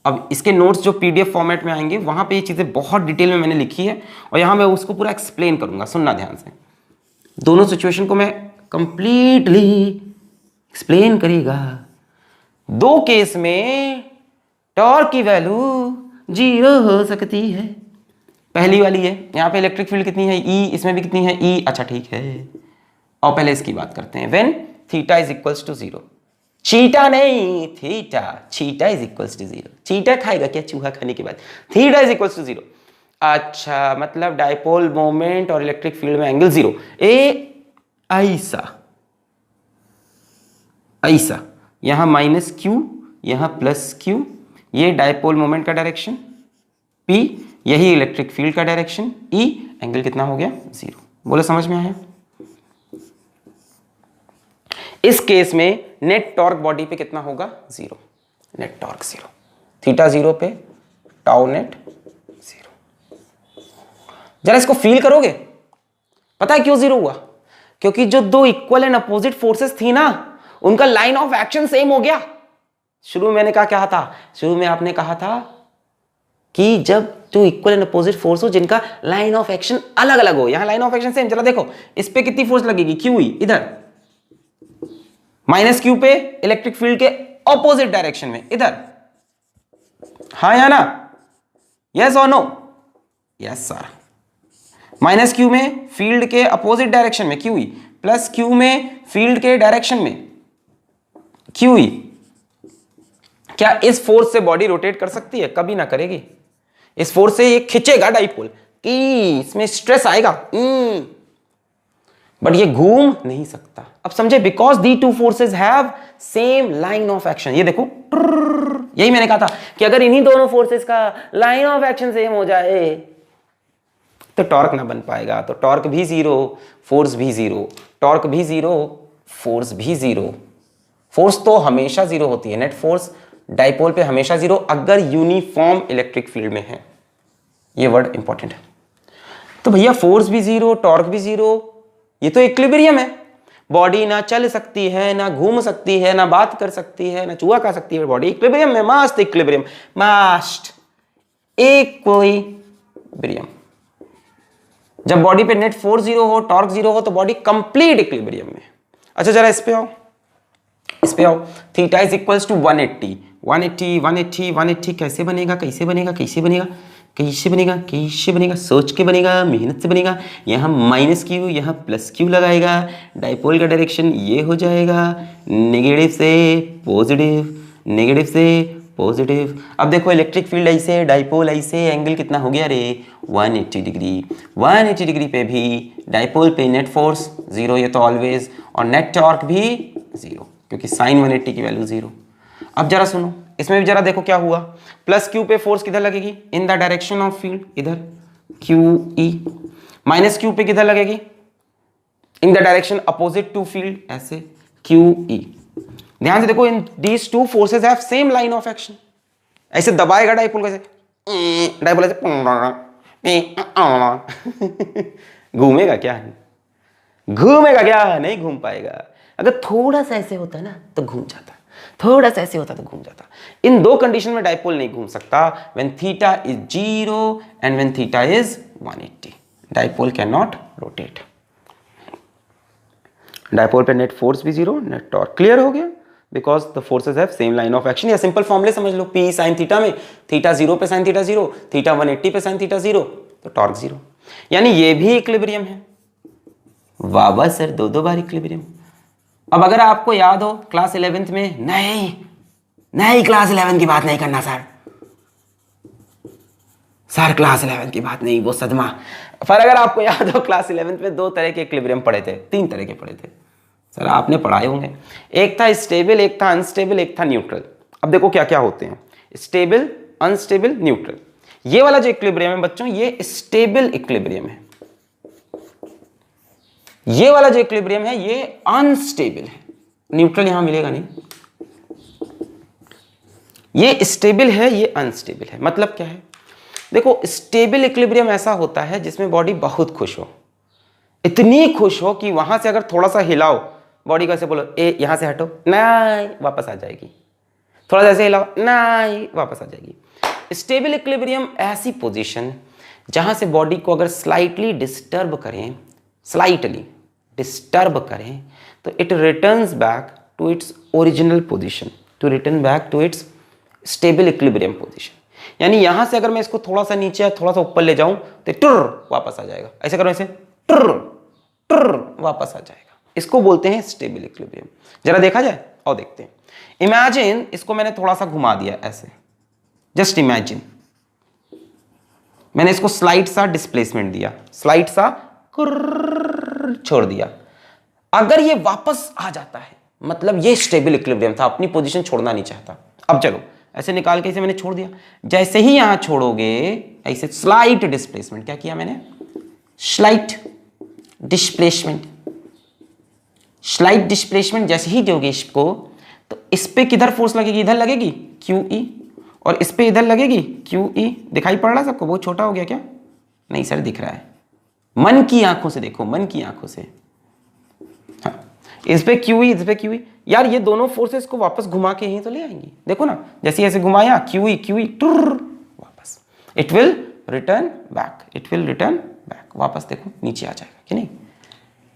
अब इसके नोट्स जो पीडीएफ फॉर्मेट में आएंगे वहां पे ये चीजें बहुत डिटेल में मैंने लिखी है और यहां मैं उसको पूरा एक्सप्लेन करूंगा, सुनना ध्यान से। दोनों सिचुएशन को मैं कंप्लीटली एक्सप्लेन करेगा। दो केस में टॉर्क की वैल्यू जीरो हो सकती है। पहली वाली है, यहां पे इलेक्ट्रिक फील्ड कितनी है? ई, इसमें भी कितनी है? ई। अच्छा ठीक है, और पहले इसकी बात करते हैं। When theta is equals to zero, cheetah नहीं theta, cheetah is equals to zero. चीटा खाएगा क्या चूहा खाने के बाद? Theta is equals to zero. अच्छा, मतलब डाइपोल मोमेंट और इलेक्ट्रिक फील्ड में एंगल जीरो। ऐसा ऐसा, यहां माइनस क्यू, यहां प्लस क्यू, ये डाइपोल मोमेंट का डायरेक्शन, पी यही इलेक्ट्रिक फील्ड का डायरेक्शन, ई, एंगल कितना हो गया? जीरो। बोलो समझ में आया? इस केस में नेट टॉर्क बॉडी पे कितना होगा? Zero. Net torque zero, theta zero पे टाउ नेट जीरो। जरा इसको फील करोगे? पता है क्यों जीरो हुआ? क्योंकि जो दो इक्वल एंड अपोजिट फोर्सेस थी ना, उनका लाइन ऑफ एक्शन सेम हो गया। शुरू में मैंने क्या था? शुरू में आपने कहा था कि जब two equal and opposite force हो जिनका लाइन ऑफ एक्शन अलग अलग हो, यहां लाइन ऑफ एक्शन सेम। चलो देखो, इस पे कितनी फोर्स लगेगी? क्यू ई, इधर माइनस क्यू पे इलेक्ट्रिक फील्ड के ऑपोजिट डायरेक्शन में, इधर। हाँ या ना? यस और no? Yes sir. Minus Q में फील्ड के अपोजिट डायरेक्शन में क्यू ई, प्लस क्यू में फील्ड के डायरेक्शन में क्यू ई। क्या इस फोर्स से बॉडी रोटेट कर सकती है? कभी ना करेगी। इस फोर्स से ये खिंचेगा डाइपोल कि इसमें स्ट्रेस आएगा, बट ये घूम नहीं सकता। अब समझे? Because the to forces have same line of action. ये देखो, यही मैंने कहा था कि अगर इन्हीं दोनों फोर्सेस का लाइन ऑफ एक्शन सेम हो जाए तो टॉर्क ना बन पाएगा। तो टॉर्क भी जीरो, फोर्स भी जीरो। टॉर्क भी जीरो, फोर्स भी जीरो। फोर्स तो हमेशा जीरो होती है, नेट फोर्स डाइपोल पे हमेशा जीरो अगर यूनिफॉर्म इलेक्ट्रिक फील्ड में है। ये वर्ड इंपॉर्टेंट है। तो भैया फोर्स भी जीरो, टॉर्क भी जीरो, ये तो इक्विलिब्रियम है। बॉडी ना चल सकती है, ना घूम सकती है, ना बात कर सकती है, ना चूहा खा सकती है। बॉडी इक्विलिब्रियम में, मस्त इक्विलिब्रियम, मस्त इक्विलिब्रियम। जब बॉडी पे नेट फोर्स जीरो हो, टॉर्क जीरो हो, तो बॉडी कंप्लीट इक्विलिब्रियम में। अच्छा जरा इस पे आओ, इस पे आओ। Theta is equals to 180। 180 180 180 कैसे बनेगा? कैसे बनेगा? कैसे बनेगा? कैसे बनेगा? कैसे बनेगा? सोच के बनेगा, मेहनत से बनेगा। यहाँ माइनस क्यू, यहाँ प्लस क्यू लगाएगा। डाइपोल का डायरेक्शन ये हो जाएगा, नेगेटिव से पॉजिटिव, नेगेटिव से पॉजिटिव। अब देखो इलेक्ट्रिक फील्ड ऐसे, डाइपोल ऐसे, एंगल कितना हो गया रे? 180 डिग्री। 180 डिग्री पे भी डाइपोल पे नेट फोर्स जीरो, ये तो ऑलवेज, और नेट टॉर्क भी जीरो क्योंकि साइन 180 की वैल्यू जीरो। अब जरा सुनो, इसमें भी जरा देखो क्या हुआ। प्लस क्यू पे फोर्स किधर लगेगी? In the direction of field, इधर क्यू ई। माइनस क्यू पे किधर लगेगी? In the direction opposite to field, ऐसे क्यू ई। ध्यान से देखो, in these two forces have same line of action. ऐसे दबाएगा डाइपोल, कैसे? डाइपोल ऐसे घूमेगा क्या? घूमेगा क्या? नहीं घूम पाएगा। अगर थोड़ा सा ऐसे होता है ना तो घूम जाता, थोड़ा सा ऐसे होता तो घूम जाता। इन दो कंडीशन में डाइपोल नहीं घूम सकता, when theta is 0 and when theta is 180, dipole can not rotate. Dipole पे नेट फोर्स भी 0, नेट टॉर्क। क्लियर हो गया? Because the forces have same line of action. या सिंपल फॉर्मूले समझ लो, P sin थीटा में थीटा 0 पे sin थीटा 0, थीटा 180 पे sin थीटा 0, तो टॉर्क 0। यानी ये भी इक्विलिब्रियम है। वाह वाह सर, दो दो बार इक्विलिब्रियम। अब अगर आपको याद हो क्लास 11th में, नहीं क्लास 11 की बात नहीं करना सर क्लास 11 की बात नहीं, वो सदमा। पर अगर आपको याद हो क्लास 11th में दो तरह के इक्विलिब्रियम पढ़े थे, तीन तरह के पढ़े थे सर, आपने पढ़ाए होंगे। एक था स्टेबल, एक था अनस्टेबल, एक था न्यूट्रल। अब देखो क्या क्या होते हैं, स्टेबल, अनस्टेबल, न्यूट्रल। ये वाला जो इक्विलिब्रियम है बच्चों, ये स्टेबल इक्विलिब्रियम है। ये वाला जो इक्विलिब्रियम है ये अनस्टेबल है। न्यूट्रल यहां मिलेगा नहीं। ये स्टेबल है, ये अनस्टेबल है। मतलब क्या है? देखो, स्टेबल इक्विलिब्रियम ऐसा होता है जिसमें बॉडी बहुत खुश हो, इतनी खुश हो कि वहां से अगर थोड़ा सा हिलाओ बॉडी को, ऐसे बोलो ए यहां से हटो, नहीं वापस आ जाएगी। थोड़ा सा ऐसे हिलाओ, नहीं वापस आ जाएगी। स्टेबल इक्विलिब्रियम ऐसी पोजीशन जहां से बॉडी को अगर स्लाइटली डिस्टर्ब करें, तो it returns back to its original position, to return back to its stable equilibrium position. यानी यहां से अगर मैं इसको थोड़ा सा नीचे या थोड़ा सा ऊपर ले जाऊं तो टुर वापस आ जाएगा। ऐसे करो, ऐसे टुर वापस आ जाएगा। इसको बोलते हैं स्टेबल इक्विलिब्रियम। जरा देखा जाए और देखते हैं। इमेजिन इसको मैंने थोड़ा सा घुमा दिया ऐसे, जस्ट इमेजिन मैंने इसको स्लाइट सा डिस्प्लेसमेंट दिया, स्लाइट सा छोड़ दिया। अगर ये वापस आ जाता है मतलब ये स्टेबल इक्विलिब्रियम था, अपनी पोजीशन छोड़ना नहीं चाहता। अब चलो ऐसे निकाल के इसे मैंने छोड़ दिया। जैसे ही यहां छोड़ोगे ऐसे स्लाइट डिस्प्लेसमेंट, क्या किया मैंने? स्लाइट डिस्प्लेसमेंट जैसे ही दोगे इसको, तो इस पे किधर फोर्स लगेगी? इधर लगेगी QE, और इस पे इधर लगेगी QE। दिखाई पड़ रहा है सबको? बहुत छोटा हो गया क्या? नहीं सर दिख रहा है। मन की आंखों से देखो, मन की आंखों से। हाँ, इस पे QE, इस पे QE। यार ये दोनों फोर्सेस को वापस घुमा के ही तो ले आएंगी। देखो ना, जैसे ऐसे घुमाया QE टुर वापस, इट विल रिटर्न बैक, वापस देखो नीचे आ जाएगा कि नहीं।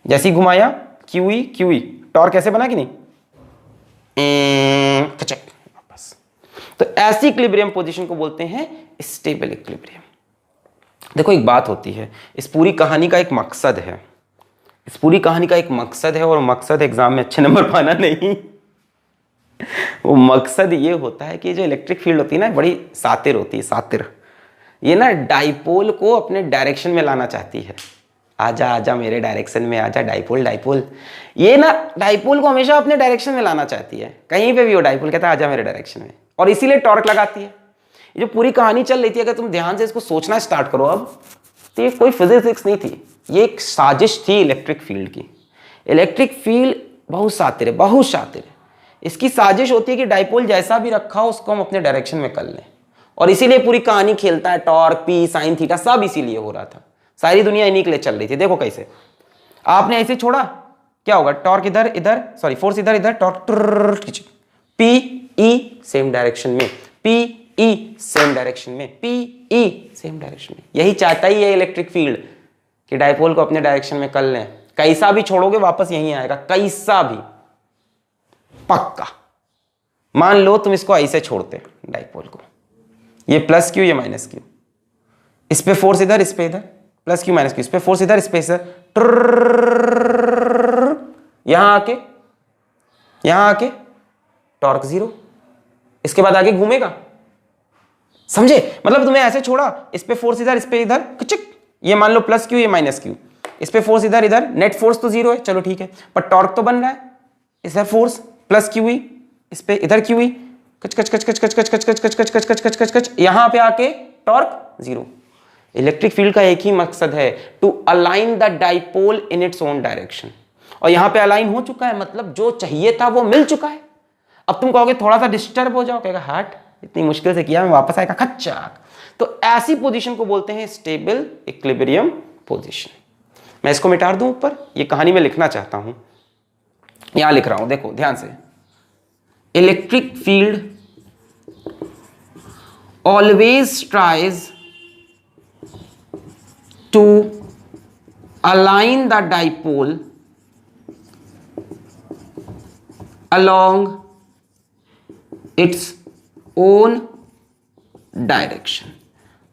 जैसे ही घुमाया QE, टॉर्क कैसे बना कि नहीं, वापस। तो ऐसी इक्विलिब्रियम पोजीशन को बोलते हैं स्टेबल इक्विलिब्रियम। देखो एक बात होती है, इस पूरी कहानी का एक मकसद है, और मकसद एग्जाम में अच्छे नंबर पाना नहीं। वो मकसद ये होता है कि जो इलेक्ट्रिक फील्ड होती है ना, बड़ी सातिर होती है, सातिर। ये ना डाइपोल को अपने डायरेक्शन में लाना चाहती है। आजा मेरे डायरेक्शन में आजा, डाइपोल। ये ना डाइपोल को हमेशा अपने डायरेक्शन में लाना चाहती है। कहीं पे भी हो डाइपोल कहता है आजा मेरे डायरेक्शन में, और इसीलिए टॉर्क लगाती है। ये जो पूरी कहानी चल रही थी, अगर तुम ध्यान से इसको सोचना स्टार्ट करो अब, तो ये कोई फिजिक्स नहीं थी, ये एक साजिश थी इलेक्ट्रिक फील्ड की। इलेक्ट्रिक फील्ड बहुत शातिर है। इसकी साजिश होती है कि डाइपोल जैसा भी रखा हो उसको हम अपने डायरेक्शन में कर लें, और इसीलिए पूरी कहानी खेलता है। टॉर्क, P sin थीटा सब इसीलिए हो रहा था। सारी दुनिया इन्हीं के लिए चल रही थी। देखो कैसे, आपने ऐसे छोड़ा क्या होगा? टॉर्क इधर सॉरी फोर्स इधर, टॉर्क PE सेम डायरेक्शन में, PE सेम डायरेक्शन में, PE सेम डायरेक्शन में। यही चाहता ही है इलेक्ट्रिक फील्ड कि डाइपोल को अपने डायरेक्शन में कर लें। कैसा भी छोड़ोगे वापस यहीं आएगा, कैसा भी, पक्का। मान लो तुम इसको ऐसे छोड़ते डाइपोल को, ये प्लस Q, ये माइनस Q, इस पे फोर्स इधर, इस पे इधर, प्लस Q माइनस Q, इस पे फोर्स इधर, इस पे इधर, यहां आके टॉर्क 0। इसके बाद आगे घूमेगा, समझे? मतलब तुम्हें ऐसे छोड़ा, इस पे फोर्स इधर, इस पे इधर, कुचिक, ये मान लो प्लस Q, ये माइनस Q, इस पे फोर्स इधर, नेट फोर्स तो 0 है, चलो ठीक है, पर टॉर्क तो बन रहा है। इधर फोर्स प्लस QE, इस पे इधर QE, कच, यहां पे आके टॉर्क 0। इलेक्ट्रिक फील्ड का एक ही मकसद है, to align the dipole in its own direction. और यहां पे अलाइन हो चुका है, मतलब जो चाहिए था वो मिल चुका है। अब तुम कहोगे थोड़ा सा डिस्टर्ब हो जाओ, कहेगा हट इतनी मुश्किल से किया, मैं वापस आएगा खच्चाक। तो ऐसी पोजीशन को बोलते हैं स्टेबल इक्विलिब्रियम पोजीशन। मैं इसको मिटा दूं ऊपर, ये कहानी में लिखना चाहता हूं, यहां लिख रहा हूं, देखो ध्यान से। Electric field always tries to align the dipole along its own direction.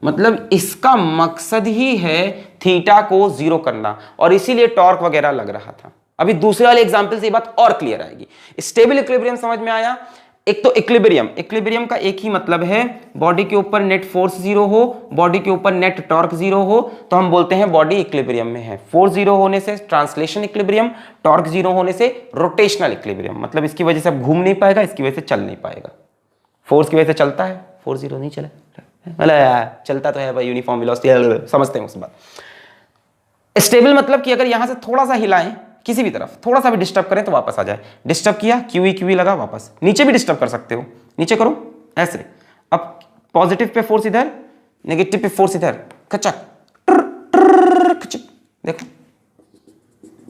मतलब इसका मकसद ही है थीटा को जीरो करना, और इसीलिए टॉर्क वगैरह लग रहा था। अभी दूसरे वाले एग्जांपल से ये बात और क्लियर आएगी। स्टेबल इक्विलिब्रियम समझ में आया। एक तो इक्विलिब्रियम का एक ही मतलब है, बॉडी के ऊपर नेट फोर्स जीरो हो, बॉडी के ऊपर नेट टॉर्क जीरो हो, तो हम बोलते हैं बॉडी इक्विलिब्रियम में है। फोर्स जीरो होने से ट्रांसलेशन इक्विलिब्रियम, टॉर्क जीरो होने से रोटेशनल इक्विलिब्रियम। मतलब इसकी वजह से अब घूम नहीं पाएगा, इसकी वजह से चल नहीं पाएगा। फोर्स की वजह से चलता है, फोर्स जीरो नहीं चले, मतलब चलता तो है भाई, यूनिफॉर्म वेलोसिटी, समझते हैं उस बात। स्टेबल मतलब कि अगर यहां से थोड़ा सा हिलाएं किसी भी तरफ, थोड़ा सा भी डिस्टर्ब करें तो वापस आ जाए। डिस्टर्ब किया, क्यूई लगा, वापस। नीचे भी डिस्टर्ब कर सकते हो, नीचे करो ऐसे। अब पॉजिटिव पे फोर्स इधर, नेगेटिव पे फोर्स इधर, कचक कचक, देखो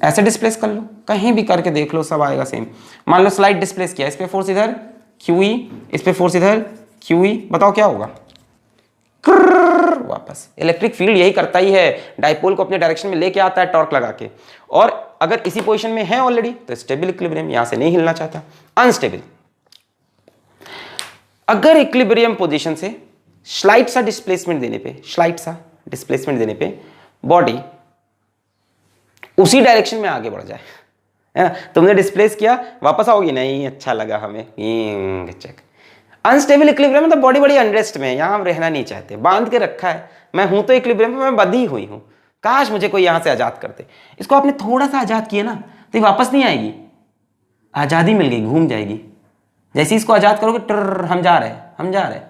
ऐसे डिस्प्लेस कर लो, कहीं भी करके देख लो, सब आएगा सेम। मान लो स्लाइड डिस्प्लेस किया, इस पे फोर्स इधर क्यूई, इस पे फोर्स इधर क्यूई, बताओ क्या होगा? वापस। इलेक्ट्रिक फील्ड यही करता ही है, डाइपोल को अपने डायरेक्शन में लेके आता है टॉर्क लगा के। और अगर इसी पोजीशन में है ऑलरेडी तो स्टेबल इक्विलिब्रियम, यहां से नहीं हिलना चाहता, अनस्टेबल। अगर इक्विलिब्रियम पोजीशन से स्लाइट सा डिस्प्लेसमेंट देने पे बॉडी उसी डायरेक्शन में आगे बढ़ जाए, है ना? तुमने डिस्प्लेस किया, वापस आओगी नहीं, अच्छा लगा हमें, चेक। अनस्टेबल इक्विलिब्रियम मतलब बॉडी बड़ी अनरेस्ट में है, यहां हम रहना नहीं चाहते, बांध के रखा है। मैं हूं तो इक्विलिब्रियम में, मैं बंधी हुई हूं, काश मुझे कोई यहां से आजाद करते। इसको आपने थोड़ा सा आजाद किया ना तो ये वापस नहीं आएगी, आजादी मिल गई, घूम जाएगी। जैसे इसको आजाद करोगे, टर, हम जा रहे हैं।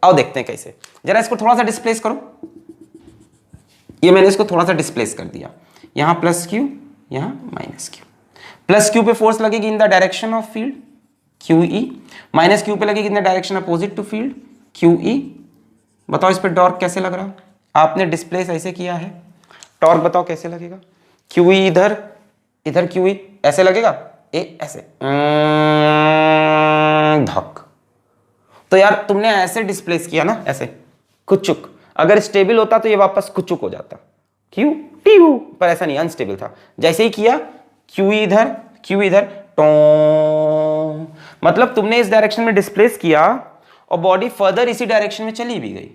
आओ देखते हैं कैसे। जरा इसको थोड़ा सा डिस्प्लेस करो, ये मैंने इसको थोड़ा सा डिस्प्लेस कर दिया, यहां प्लस क्यू, यहां माइनस क्यू। प्लस क्यू पे फोर्स लगेगी in the direction of field QE, minus Q पे लगेगी in the direction opposite to field QE। बताओ इस पे टॉर्क कैसे लग रहा? आपने डिस्प्लेस ऐसे किया है, टॉर्क बताओ कैसे लगेगा? QE इधर QE ऐसे लगेगा, ऐसे धक। तो यार तुमने ऐसे डिस्प्लेस किया ना, ऐसे कुचुक। अगर स्टेबल होता तो ये वापस कुचुक हो जाता, क्यू टीयू, पर ऐसा नहीं, अनस्टेबल था। जैसे ही किया QE इधर टों, मतलब तुमने इस डायरेक्शन में डिस्प्लेस किया और बॉडी फर्दर इसी डायरेक्शन में चली भी गई,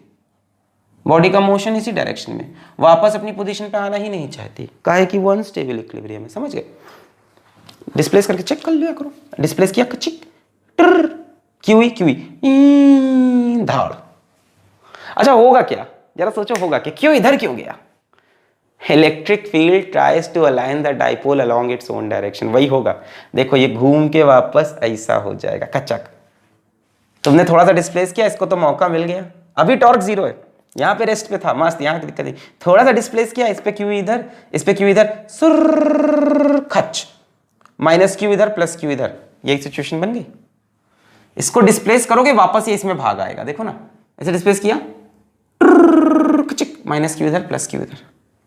बॉडी का मोशन इसी डायरेक्शन में, वापस अपनी पोजीशन पे आना ही नहीं चाहती, काहे कि वो अनस्टेबल इक्विलिब्रियम है। समझ गए? डिस्प्लेस करके चेक कर लिया करो, डिस्प्लेस किया, कचिक टर, QE धाड़। अच्छा होगा क्या, जरा सोचो होगा क्या, क्यों इधर क्यों गया? Electric field tries to align the dipole along its own direction, वही होगा। देखो ये घूम के वापस ऐसा हो जाएगा, कचक। तुमने थोड़ा सा डिस्प्लेस किया, इसको तो मौका मिल गया, अभी टॉर्क जीरो है, यहाँ पे रेस्ट पे था, मस्त, यहाँ की दिक्कत नहीं। थोड़ा सा डिस्प्लेस किया, इस पे क्यू इधर, इस पे क्यू इधर, सुर खच, माइनस क्यू इधर, प्लस क्यू इधर, यही सिचुएशन बन गई। इसको डिस्प्लेस करोगे वापस ये इसमें भाग आएगा, देखो ना, ऐसे डिस्प्लेस किया, माइनस क्यू इधर, प्लस क्यू इधर,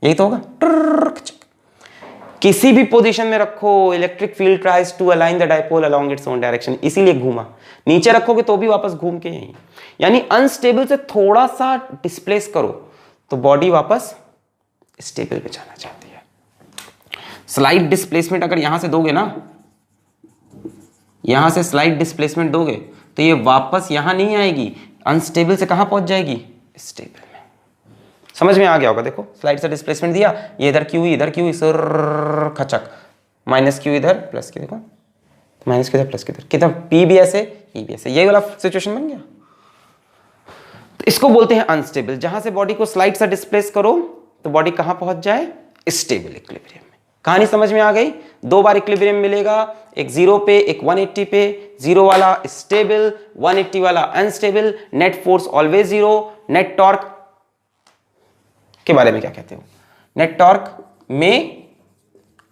यही तो होगा। किसी भी पोजीशन में रखो, electric field tries to align the dipole along its own direction, इसीलिए घूमा। नीचे रखोगे तो भी वापस घूम के यही, यानी अनस्टेबल से थोड़ा सा डिस्प्लेस करो तो बॉडी वापस स्टेबल पे जाना चाहती है। स्लाइड डिस्प्लेसमेंट अगर यहां से दोगे ना, यहां से स्लाइड डिस्प्लेसमेंट दोगे तो ये वापस यहां नहीं आएगी, अनस्टेबल से कहां पहुंच जाएगी? स्टेबल में। समझ में आ गया होगा? देखो स्लाइड से डिस्प्लेसमेंट दिया, ये इधर क्यू इधर क्यू, सर खचक, माइनस क्यू इधर, प्लस क्यू, देखो माइनस क्यू इधर, प्लस क्यू इधर, कितना पी भी ऐसे, ई भी ऐसे, ये वाला सिचुएशन बन गया। तो इसको बोलते हैं अनस्टेबल। जहां से बॉडी को स्लाइड से डिस्प्लेस करो तो बॉडी कहां पहुंच जाए? स्टेबल इक्विलिब्रियम में। कहानी समझ में आ गई? दो बार इक्विलिब्रियम मिलेगा, एक 0 पे, एक 180 पे। 0 वाला स्टेबल, 180 वाला unstable. Net force always 0। Net torque के बारे में क्या कहते हो? नेट टॉर्क में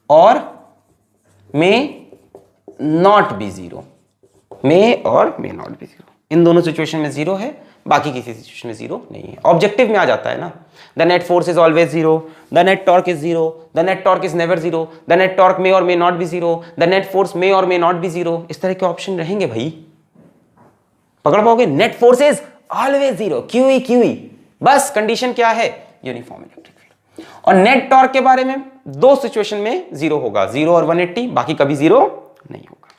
और में नॉट बी 0, में और में नॉट बी 0। इन दोनों सिचुएशन में जीरो है, बाकी किसी सिचुएशन में जीरो नहीं है। ऑब्जेक्टिव में आ जाता है ना, the net force is always zero, the net torque is zero, the net torque is never zero, the net torque may और may not be zero, the net force may और may not be zero. इस तरह के option रहेंगे भाई, पकड़ पाओगे? Net force is always zero, QE QE, बस कंडीशन क्या है? Uniform electric field. और नेट टॉर्क के बारे में दो सिचुएशन में जीरो होगा, 0 और 180, बाकी कभी जीरो नहीं होगा।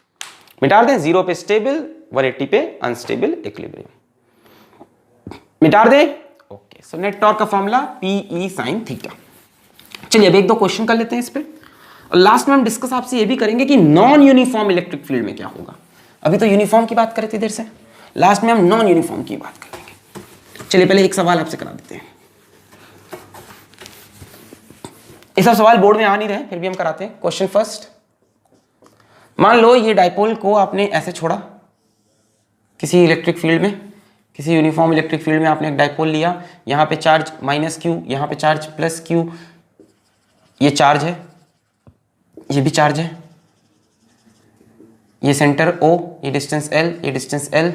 मिटा दें, 0 पे स्टेबल, 180 पे अनस्टेबल इक्विलिब्रियम। मिटा दें, ओके। सो नेट टॉर्क का फॉर्मूला PE sin थीटा। चलिए अब एक दो क्वेश्चन कर लेते हैं इस पे, और लास्ट में हम डिस्कस आपसे ये भी करेंगे कि नॉन यूनिफॉर्म इलेक्ट्रिक फील्ड में क्या होगा। अभी तो यूनिफॉर्म की बात कर रहे थे देर से, लास्ट में हम नॉन यूनिफॉर्म की बात करेंगे। चलिए पहले एक सवाल आपसे करा देते हैं। ये सब सवाल बोर्ड में आ नहीं रहे, फिर भी हम कराते हैं। क्वेश्चन फर्स्ट, मान लो ये डाइपोल को आपने ऐसे छोड़ा किसी इलेक्ट्रिक फील्ड में, किसी यूनिफॉर्म इलेक्ट्रिक फील्ड में आपने एक डाइपोल लिया, यहां पे चार्ज -q, यहां पे चार्ज +q, ये चार्ज है, ये भी चार्ज है, ये सेंटर O, ये डिस्टेंस L, ये डिस्टेंस L,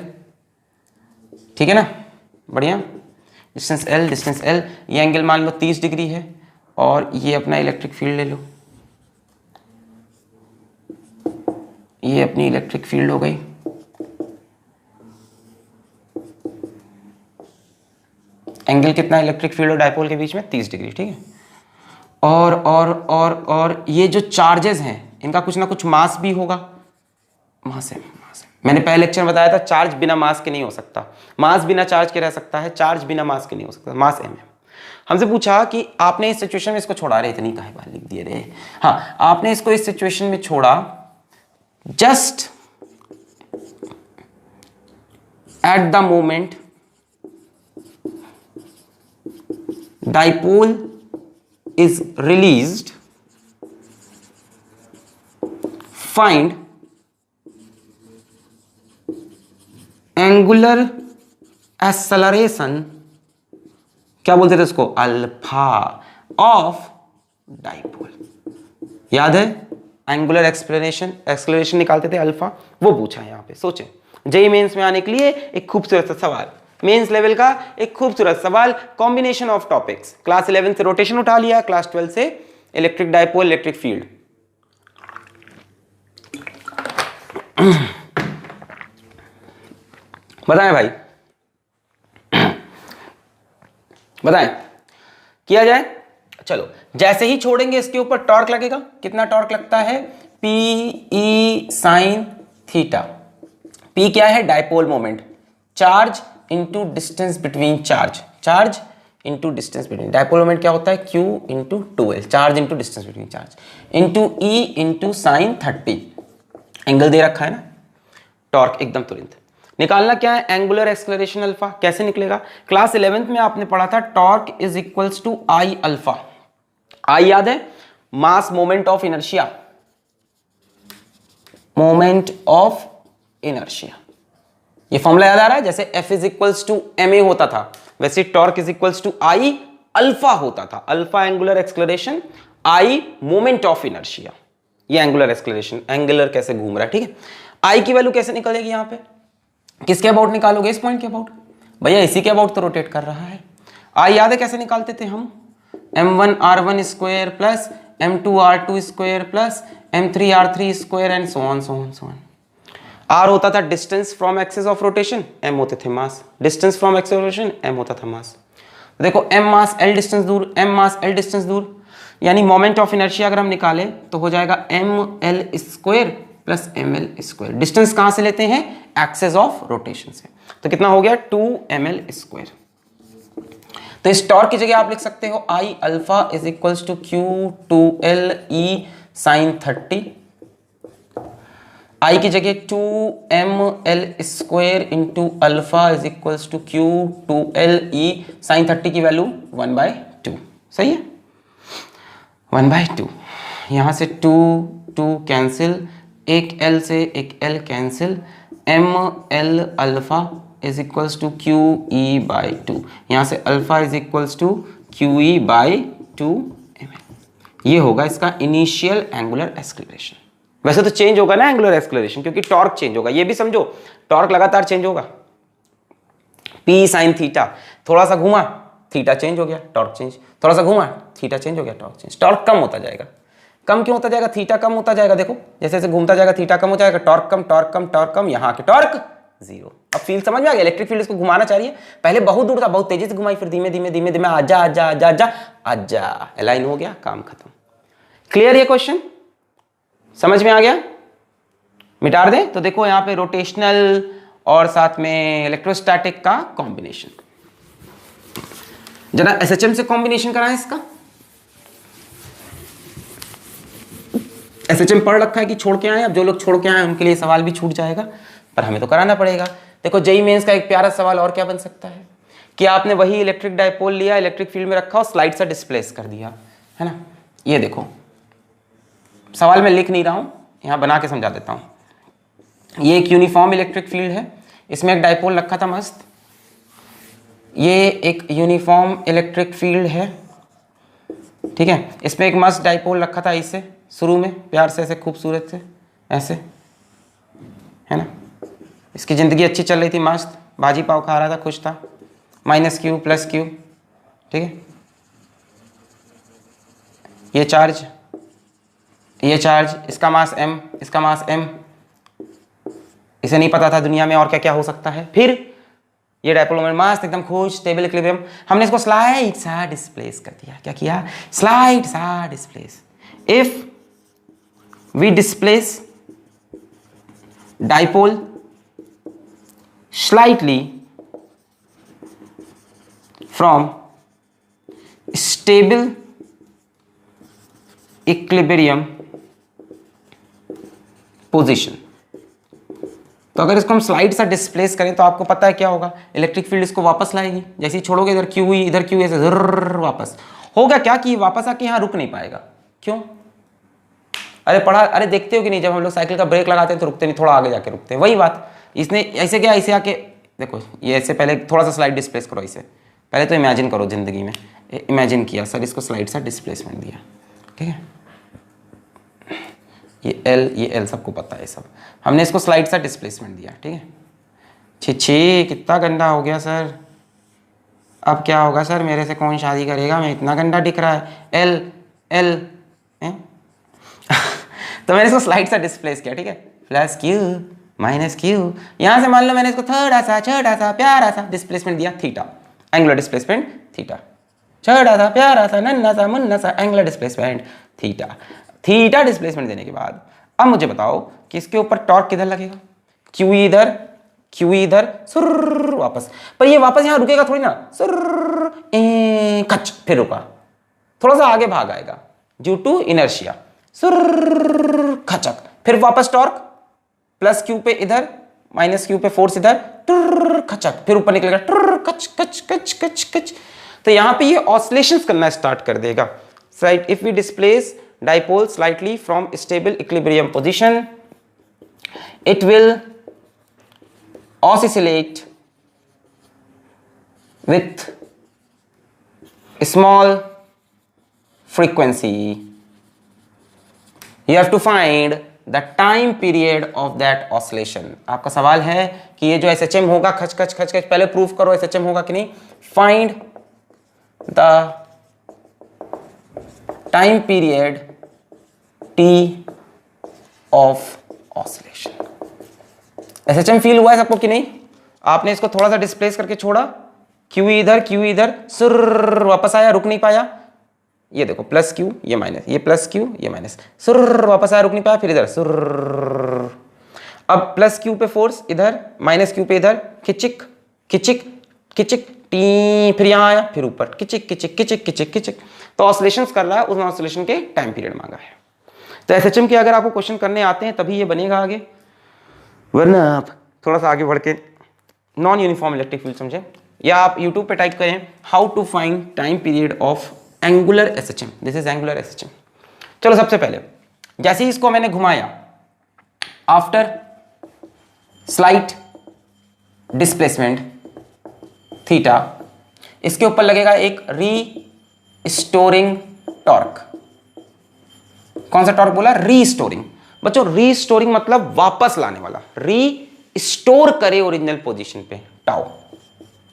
ठीक है ना, बढ़िया, डिस्टेंस L, डिस्टेंस L, ये एंगल मान लो 30 डिग्री है, और ये अपना इलेक्ट्रिक फील्ड ले लो, ये अपनी इलेक्ट्रिक फील्ड हो गई। एंगल कितना इलेक्ट्रिक फील्ड और डाइपोल के बीच में? 30 डिग्री, ठीक है। और ये जो चार्जेस हैं इनका कुछ ना कुछ मास भी होगा, मास है। मैंने पहले लेक्चर में बताया था चार्ज बिना मास के नहीं हो सकता, मास बिना चार्ज के रह सकता है, चार्ज बिना मास के नहीं हो सकता, मास m है। हमसे पूछा कि आपने इस सिचुएशन में इसको छोड़ा, रहे इतनी काहे बार लिख दिए रे, हाँ आपने इसको इस सिचुएशन में छोड़ा, just at the moment dipole is released, find angular acceleration, क्या बोलते थे इसको? Alpha of dipole. याद है एंगुलर एक्सेलरेशन निकालते थे अल्फा, वो पूछा है यहाँ पे। सोचें जेईई मेंस में आने के लिए एक खूबसूरत सा सवाल, मेंस लेवल का एक खूबसूरत सवाल, कॉम्बिनेशन ऑफ टॉपिक्स। क्लास 11 से रोटेशन उठा लिया, क्लास 12 से इलेक्ट्रिक डाइपोल, इलेक्ट्रिक फील्ड। बताएं भाई, बताएं किया जाए। चलो जैसे ही छोड़ेंगे इसके ऊपर टॉर्क लगेगा, कितना टॉर्क लगता है? PE sin theta. P क्या है? Dipole moment, charge into distance between charge, charge into distance between, dipole moment क्या होता है? Q into 2L, charge into distance between charge, into E into sine 30। Angle दे रखा है ना, टॉर्क एकदम तुरंत निकालना क्या है? Angular acceleration alpha. कैसे निकलेगा? क्लास 11th में आपने पढ़ा था torque is equals to I alpha. I याद है? Mass moment of inertia, moment of inertia, ये फॉर्मूला याद आ रहा है? जैसे F is equals to ma होता था, वैसे torque is equals to I alpha होता था। Alpha angular acceleration, I moment of inertia, ये एंगुलर एक्सेलरेशन, एंगुलर कैसे घूम रहा है, ठीक है। I की वैल्यू कैसे निकलेगी यहाँ पे? किसके अबाउट निकालोगे? इस पॉइंट के अबाउट, भैया इसी के अबाउट तो रोटेट कर रहा है। I याद है कैसे निकालते थे हम? m1r1 square plus m2r2 square plus m3r3 square and so on so on so on. R होता था distance from axis of rotation, M होते थे mass, distance from axis of rotation M होता था मास। देखो M मास L डिस्टेंस दूर, M mass L distance दूर, यानी मोमेंट ऑफ इनर्शिया अगर हम निकाले तो हो जाएगा ml square plus ml square. Distance कहां से लेते हैं? एक्सिस ऑफ रोटेशन से, तो कितना हो गया? 2ml square. तो इस टॉर्क की जगह आप लिख सकते हो I alpha is equals to Q2L E sin 30, I की जगह 2ml square into alpha is equals to Q2L E sin 30 की वैल्यू 1/2, सही है, 1/2। यहां से 2 कैंसिल, एक L से एक L cancel, ml alpha is equals to QE/2, यहां से alpha is equals to QE/2 ml। ये होगा इसका इनिशियल एंगुलर एक्सेलरेशन। वैसे तो चेंज होगा ना एंगुलर एक्सेलरेशन, क्योंकि टॉर्क चेंज होगा, ये भी समझो, टॉर्क लगातार चेंज होगा, पी साइन थीटा, थोड़ा सा घुमा थीटा चेंज हो गया, टॉर्क चेंज, थोड़ा सा घुमा थीटा चेंज हो गया, टॉर्क चेंज। टॉर्क कम होता जाएगा, कम क्यों होता जाएगा? थीटा कम होता जाएगा, देखो जैसे जैसे घूमता जाएगा थीटा कम हो जाएगा, टॉर्क कम, टॉर्क कम, टॉर्क कम, यहाँ के टॉर्क जीरो। अब फील्ड समझ में आ गया? इलेक्ट्रिक फील्ड इसको घुमाना चाहिए, पहले बहुत दूर था, बहुत तेजी से घुमाई, फिर धीमे धीमे धीमे धीमे आजा आजा आजा आजा आजा, अलाइन हो गया, काम खत्म। क्लियर ये क्वेश्चन? समझ में आ गया? मिटा दें तो देखो यहाँ पे रोटेशनल और साथ में इलेक्ट्रोस्टैटिक का कॉम्बिनेशन। जरा एसएचएम से कॉम्बिनेशन कराएं इसका। एसएचएम पढ़ रखा है कि छोड़ के आए? अब जो लोग छोड़ के आए उनके लिए सवाल भी छूट जाएगा, पर हमें तो कराना पड़ेगा। देखो जेईई मेंस का एक प्यारा सवाल और क्या बन सकता है कि आपने वही इलेक्ट्रिक डायपोल लिया, इलेक्ट्रिक फील्ड में रखा और स्लाइड से डिस्प्लेस कर दिया, है ना। ये देखो सवाल मैं लिख नहीं रहा हूं, यहां बना के समझा देता हूं। ये एक यूनिफॉर्म इलेक्ट्रिक फील्ड है, इसमें एक डायपोल रखा था मस्त, ये एक यूनिफॉर्म इलेक्ट्रिक फील्ड है, ठीक है। इसमें एक मस्त डायपोल रखा था इसे शुरू में प्यार से, ऐसे खूबसूरत से ऐसे, है ना। इसकी ज़िंदगी अच्छी चल रही थी, मस्त भाजी पाव खा रहा था, खुश था, माइनस क्यू प्लस क्यू, ठीक है। ये चार्ज, ये चार्ज, इसका मास m, इसका मास m, इसे नहीं पता था दुनिया में और क्या क्या हो सकता है। फिर ये डायपोल मोमेंट मस्त एकदम खुश, स्टेबल इक्विलिब्रियम, हमने इसको स्लाइड सा डिस्प्लेस कर दिया। क्या किया? स्लाइड सा displace. If we displace dipole slightly from stable equilibrium position, तो अगर इसको हम स्लाइड सा डिस्प्लेस करें तो आपको पता है क्या होगा? इलेक्ट्रिक फील्ड इसको वापस लाएगी, जैसे ही छोड़ोगे इधर क्यू हुई, इधर क्यू, ऐसे वापस होगा। क्या कि वापस आके यहाँ रुक नहीं पाएगा। क्यों? अरे पढ़ा, अरे देखते हो कि नहीं, जब हम लोग साइकिल का ब्रेक लगाते हैं तो रुकते नहीं, थोड़ा आगे जाके रुकते हैं। वही बात इसने ऐसे क्या, ऐसे आके देखो, ये ऐसे पहले थोड़ा सा स्लाइड डिस्प्लेस करो, इसे पहले तो इमेजिन करो जिंदगी में, इमेजिन किया सर, इसको स्लाइड सा डिस्प्लेसमेंट दिया, ठीक है। ये एल सबको पता है सब, हमने इसको स्लाइड सा डिस्प्लेसमेंट दिया, ठीक है। छी कितना गंदा हो गया सर, अब क्या होगा सर, मेरे से कौन शादी करेगा, मैं इतना गंदा दिख रहा है, एल एल तो मैंने इसको स्लाइड सा डिस्प्लेस किया, ठीक है। प्लस क्यू माइनस क्यू, यहां से मान लो मैंने इसको थोड़ा सा छोटा सा प्यारा सा डिस्प्लेसमेंट दिया, थीटा, एंगुलर डिस्प्लेसमेंट थीटा, छोटा सा प्यारा सा नन्ना सा मुन्ना सा angular displacement theta. Theta displacement देने के बाद अब मुझे बताओ कि इसके ऊपर टॉर्क किधर लगेगा? क्यू इधर, क्यू इधर, सुर वापस, पर ये वापस यहां रुकेगा थोड़ी ना, सुर कच, फिर रुका, थोड़ा सा आगे भाग आएगा ड्यू टू इनर्शिया, सुर खचक, फिर वापस टॉर्क प्लस क्यू पे इधर, माइनस क्यू पे फोर्स इधर, टुर खचक, फिर ऊपर निकलेगा, टुर कच कच कच कच कच। तो यहां पे ये ऑसिलेशंस करना स्टार्ट कर देगा। Right, if we displace dipole slightly from stable equilibrium position, it will oscillate with small frequency. You have to find the time period of that oscillation. आपका सवाल है कि ये जो SHM होगा, खच खच खच खच, पहले प्रूफ करो SHM होगा कि नहीं। Find the time period T of oscillation. SHM feel हुआ है सबको कि नहीं? आपने इसको थोड़ा सा डिस्प्लेस करके छोड़ा, क्यू इधर, सुर वापस आया, रुक नहीं पाया। ये देखो प्लस क्यू, ये माइनस, ये प्लस क्यू, ये माइनस, सुर वापस आया, रुक नहीं पाया, फिर इधर सुर। अब प्लस क्यू पे फोर्स इधर, माइनस क्यू पे इधर, खिचिक खिचिक खिचिक टी, फिर यहाँ आया, फिर ऊपर खिचिक खिचिक खिचिक खिचिक खिचिक। तो ऑसिलेशंस कर रहा है, उस ऑसिलेशन के टाइम पीरियड मांगा है। तो SHM के अगर आपको क्वेश्चन करने आते हैं तभी ये बनेगा आगे, वरना आप थोड़ा सा आगे बढ़ के नॉन यूनिफॉर्म इलेक्ट्रिक फील्ड समझे, या आप YouTube पे टाइप करें how to find time period of angular SHM। This is angular SHM। चलो सबसे पहले जैसे ही इसको मैंने घुमाया, आफ्टर स्लाइट डिस्प्लेसमेंट थीटा, इसके ऊपर लगेगा एक रीस्टोरिंग टॉर्क। कौन सा टॉर्क बोला? रीस्टोरिंग। बच्चों रीस्टोरिंग मतलब वापस लाने वाला, रीस्टोर करे ओरिजिनल पोजीशन पे, टाउ।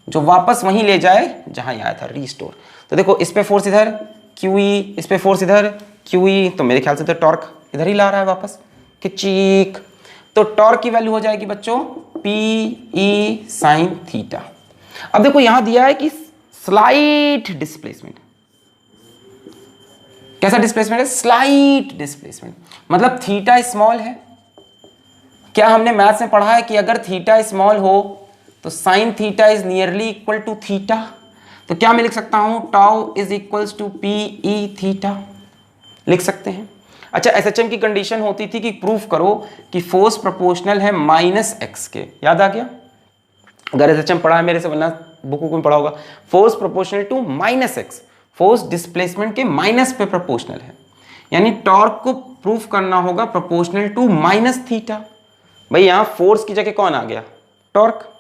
जो वापस वहीं ले जाए जहां आया था, रीस्टोर। तो देखो इस पे फोर्स इधर QE, इस पे फोर्स इधर QE, तो मेरे ख्याल से तो टॉर्क इधर ही ला रहा है वापस कि चीक। तो टॉर्क की वैल्यू हो जाएगी बच्चों PE साइन थीटा। अब देखो यहां दिया है कि स्लाइट डिस्प्लेसमेंट, कैसा डिस्प्लेसमेंट है? स्लाइट डिस्प्लेसमेंट, मतलब थीटा स्मॉल है। क्या हमने मैथ्स में पढ़ा है कि अगर थीटा स्मॉल हो तो sine theta is nearly equal to theta? तो क्या मैं लिख सकता हूं tau is equals to PE theta, लिख सकते हैं। अच्छा, SHM की कंडीशन होती थी कि प्रूफ करो कि फोर्स प्रोपोर्शनल है -x के, याद आ गया? अगर SHM पढ़ा है मेरे से, वरना बुक में पढ़ा होगा। Force proportional to -x, force displacement के माइनस पे प्रोपोर्शनल है, यानी टॉर्क को प्रूफ करना होगा प्रोपोर्शनल टू -थीटा। भाई यहां फोर्स की जगह कौन आ गया? टॉर्क।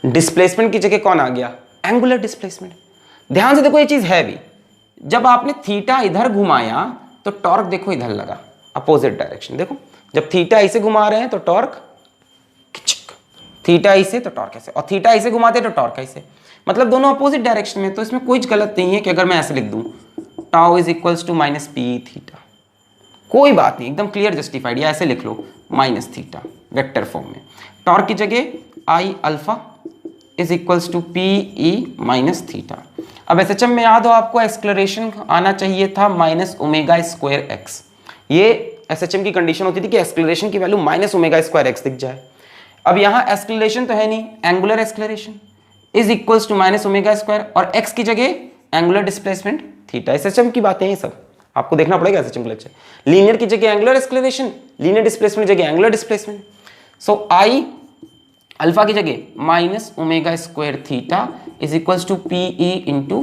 डिस्प्लेसमेंट की जगह कौन आ गया? Angular displacement. ध्यान से देखो ये चीज है भी, जब आपने थीटा इधर घुमाया तो टॉर्क देखो इधर लगा, अपोजिट डायरेक्शन। देखो जब थीटा ऐसे घुमा रहे हैं तो टॉर्क खिचक, थीटा ऐसे तो टॉर्क ऐसे, और थीटा ऐसे घुमाते तो टॉर्क ऐसे, मतलब दोनों अपोजिट डायरेक्शन में। तो इसमें कोई गलत नहीं है कि अगर मैं ऐसे लिख दूं tau is equals to -PE theta, कोई बात नहीं, एकदम क्लियर जस्टिफाइड। या ऐसे लिख लो -थीटा वेक्टर फॉर्म में, टॉर्क की जगह I alpha is equals to PE minus theta. अब SHM में याद हो आपको एक्सक्लरेशन आना चाहिए था -ω²x। ये SHM की कंडीशन होती थी कि एक्सक्लरेशन की वैल्यू -ω²x दिख जाए। अब यहाँ एक्सक्लरेशन तो है नहीं, एंगुलर एक्सक्लरेशन इज इक्वल्स टू -ω², और x की जगह एंगुलर डिस्प्लेसमेंट थीटा। SHM की बातें हैं सब, आपको देखना पड़ेगा SHM का लेक्चर। लीनियर की जगह एंगुलर एक्सक्लरेशन, लीनियर डिस्प्लेसमेंट की जगह angular displacement. So I alpha की जगह -ω² theta is equals to PE into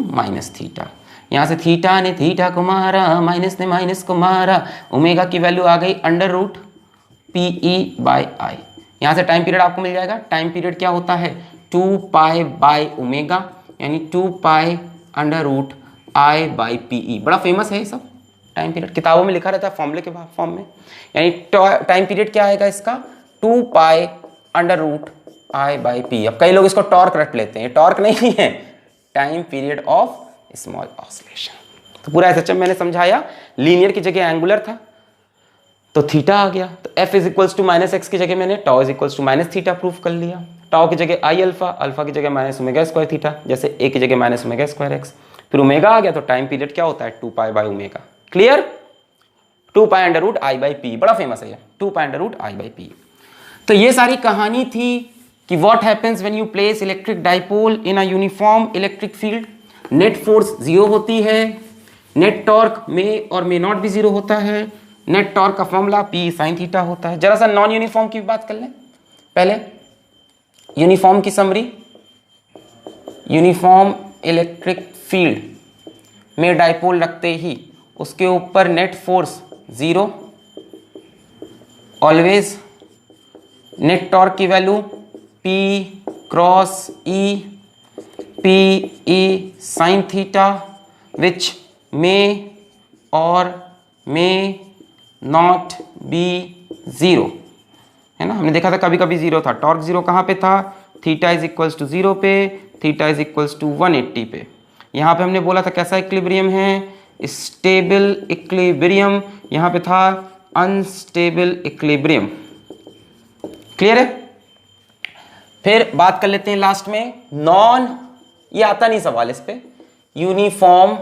-theta. यहां से थीटा ने थीटा को मारा, माइनस ने माइनस को मारा, ओमेगा की वैल्यू आ गई √PE/I। यहां से टाइम पीरियड आपको मिल जाएगा। टाइम पीरियड क्या होता है? 2π/ω, यानी 2π√I/PE। बड़ा फेमस है ये सब टाइम पीरियड, किताबों में लिखा रहता है फॉर्मूले के फॉर्म में। यानी टाइम पीरियड क्या आएगा इसका? 2π√I/P। अब कई लोग इसको टॉर्क रट लेते हैं, टॉर्क नहीं है, time period of small oscillation. तो पूरा SHM मैंने समझाया। लीनियर की जगह एंगुलर था तो थीटा आ गया, तो F is equals to -x की जगह मैंने टाउ इज इक्वल्स टू -थीटा प्रूफ कर लिया। टाउ की जगह I अल्फा, अल्फा की जगह -ω² थीटा, जैसे A की जगह -ω²x। फिर ओमेगा आ गया तो टाइम पीरियड क्या होता है? 2π/ω। क्लियर? 2π√I/P, बड़ा फेमस है ये, 2π√I/P। तो ये सारी कहानी थी कि what happens when you place electric dipole in a uniform electric field. Net force 0 होती है, नेट टॉर्क में और मे नॉट भी 0 होता है, नेट टॉर्क का फॉर्मूला P sin थीटा होता है। जरा सा नॉन यूनिफॉर्म की बात कर लें पहले। यूनिफॉर्म की समरी, यूनिफॉर्म इलेक्ट्रिक फील्ड में डाइपोल रखते ही उसके ऊपर net force 0, always net torque की value P cross E, PE sin theta, which may और मे नॉट बी 0, है ना। हमने देखा था कभी कभी 0 था। टॉर्क 0 कहाँ पे था? थीटा इज इक्वल्स टू 0 पे, थीटा इज इक्वल्स टू 180 पे। यहाँ पे हमने बोला था कैसा इक्विलिब्रियम है? Stable equilibrium. यहाँ पे था अनस्टेबल इक्विलिब्रियम। क्लियर है? फिर बात कर लेते हैं लास्ट में नॉन, ये आता नहीं सवाल इस पे, यूनिफॉर्म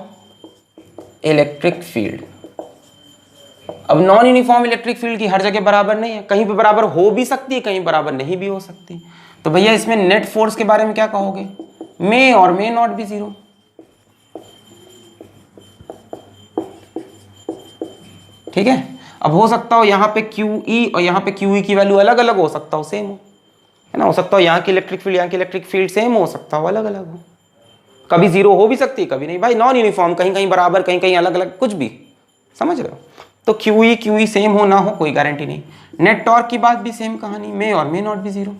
इलेक्ट्रिक फील्ड। अब नॉन यूनिफॉर्म इलेक्ट्रिक फील्ड की हर जगह बराबर नहीं है, कहीं पे बराबर हो भी सकती है, कहीं बराबर नहीं भी हो सकती। तो भैया इसमें नेट फोर्स के बारे में क्या कहोगे? मे और मे नॉट भी 0। ठीक है। अब हो सकता हो यहाँ पे QE और यहाँ पे QE की वैल्यू अलग अलग हो सकता हो सेम हो, है ना। हो सकता हो यहाँ की इलेक्ट्रिक फील्ड यहाँ की इलेक्ट्रिक फील्ड सेम हो सकता हो अलग अलग हो, कभी 0 हो भी सकती है कभी नहीं। भाई नॉन यूनिफॉर्म, कहीं कहीं बराबर कहीं कहीं अलग अलग, कुछ भी, समझ रहे हो। तो QE सेम हो ना हो कोई गारंटी नहीं। नेट टॉर्क की बात भी सेम कहानी, मे और मे नॉट भी 0,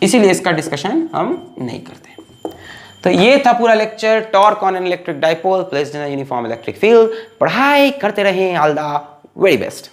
इसीलिए इसका डिस्कशन हम नहीं करते। तो ये था पूरा lecture, torque on an electric dipole placed in a uniform electric field. पढ़ाई करते रहें, ऑल द वेरी बेस्ट।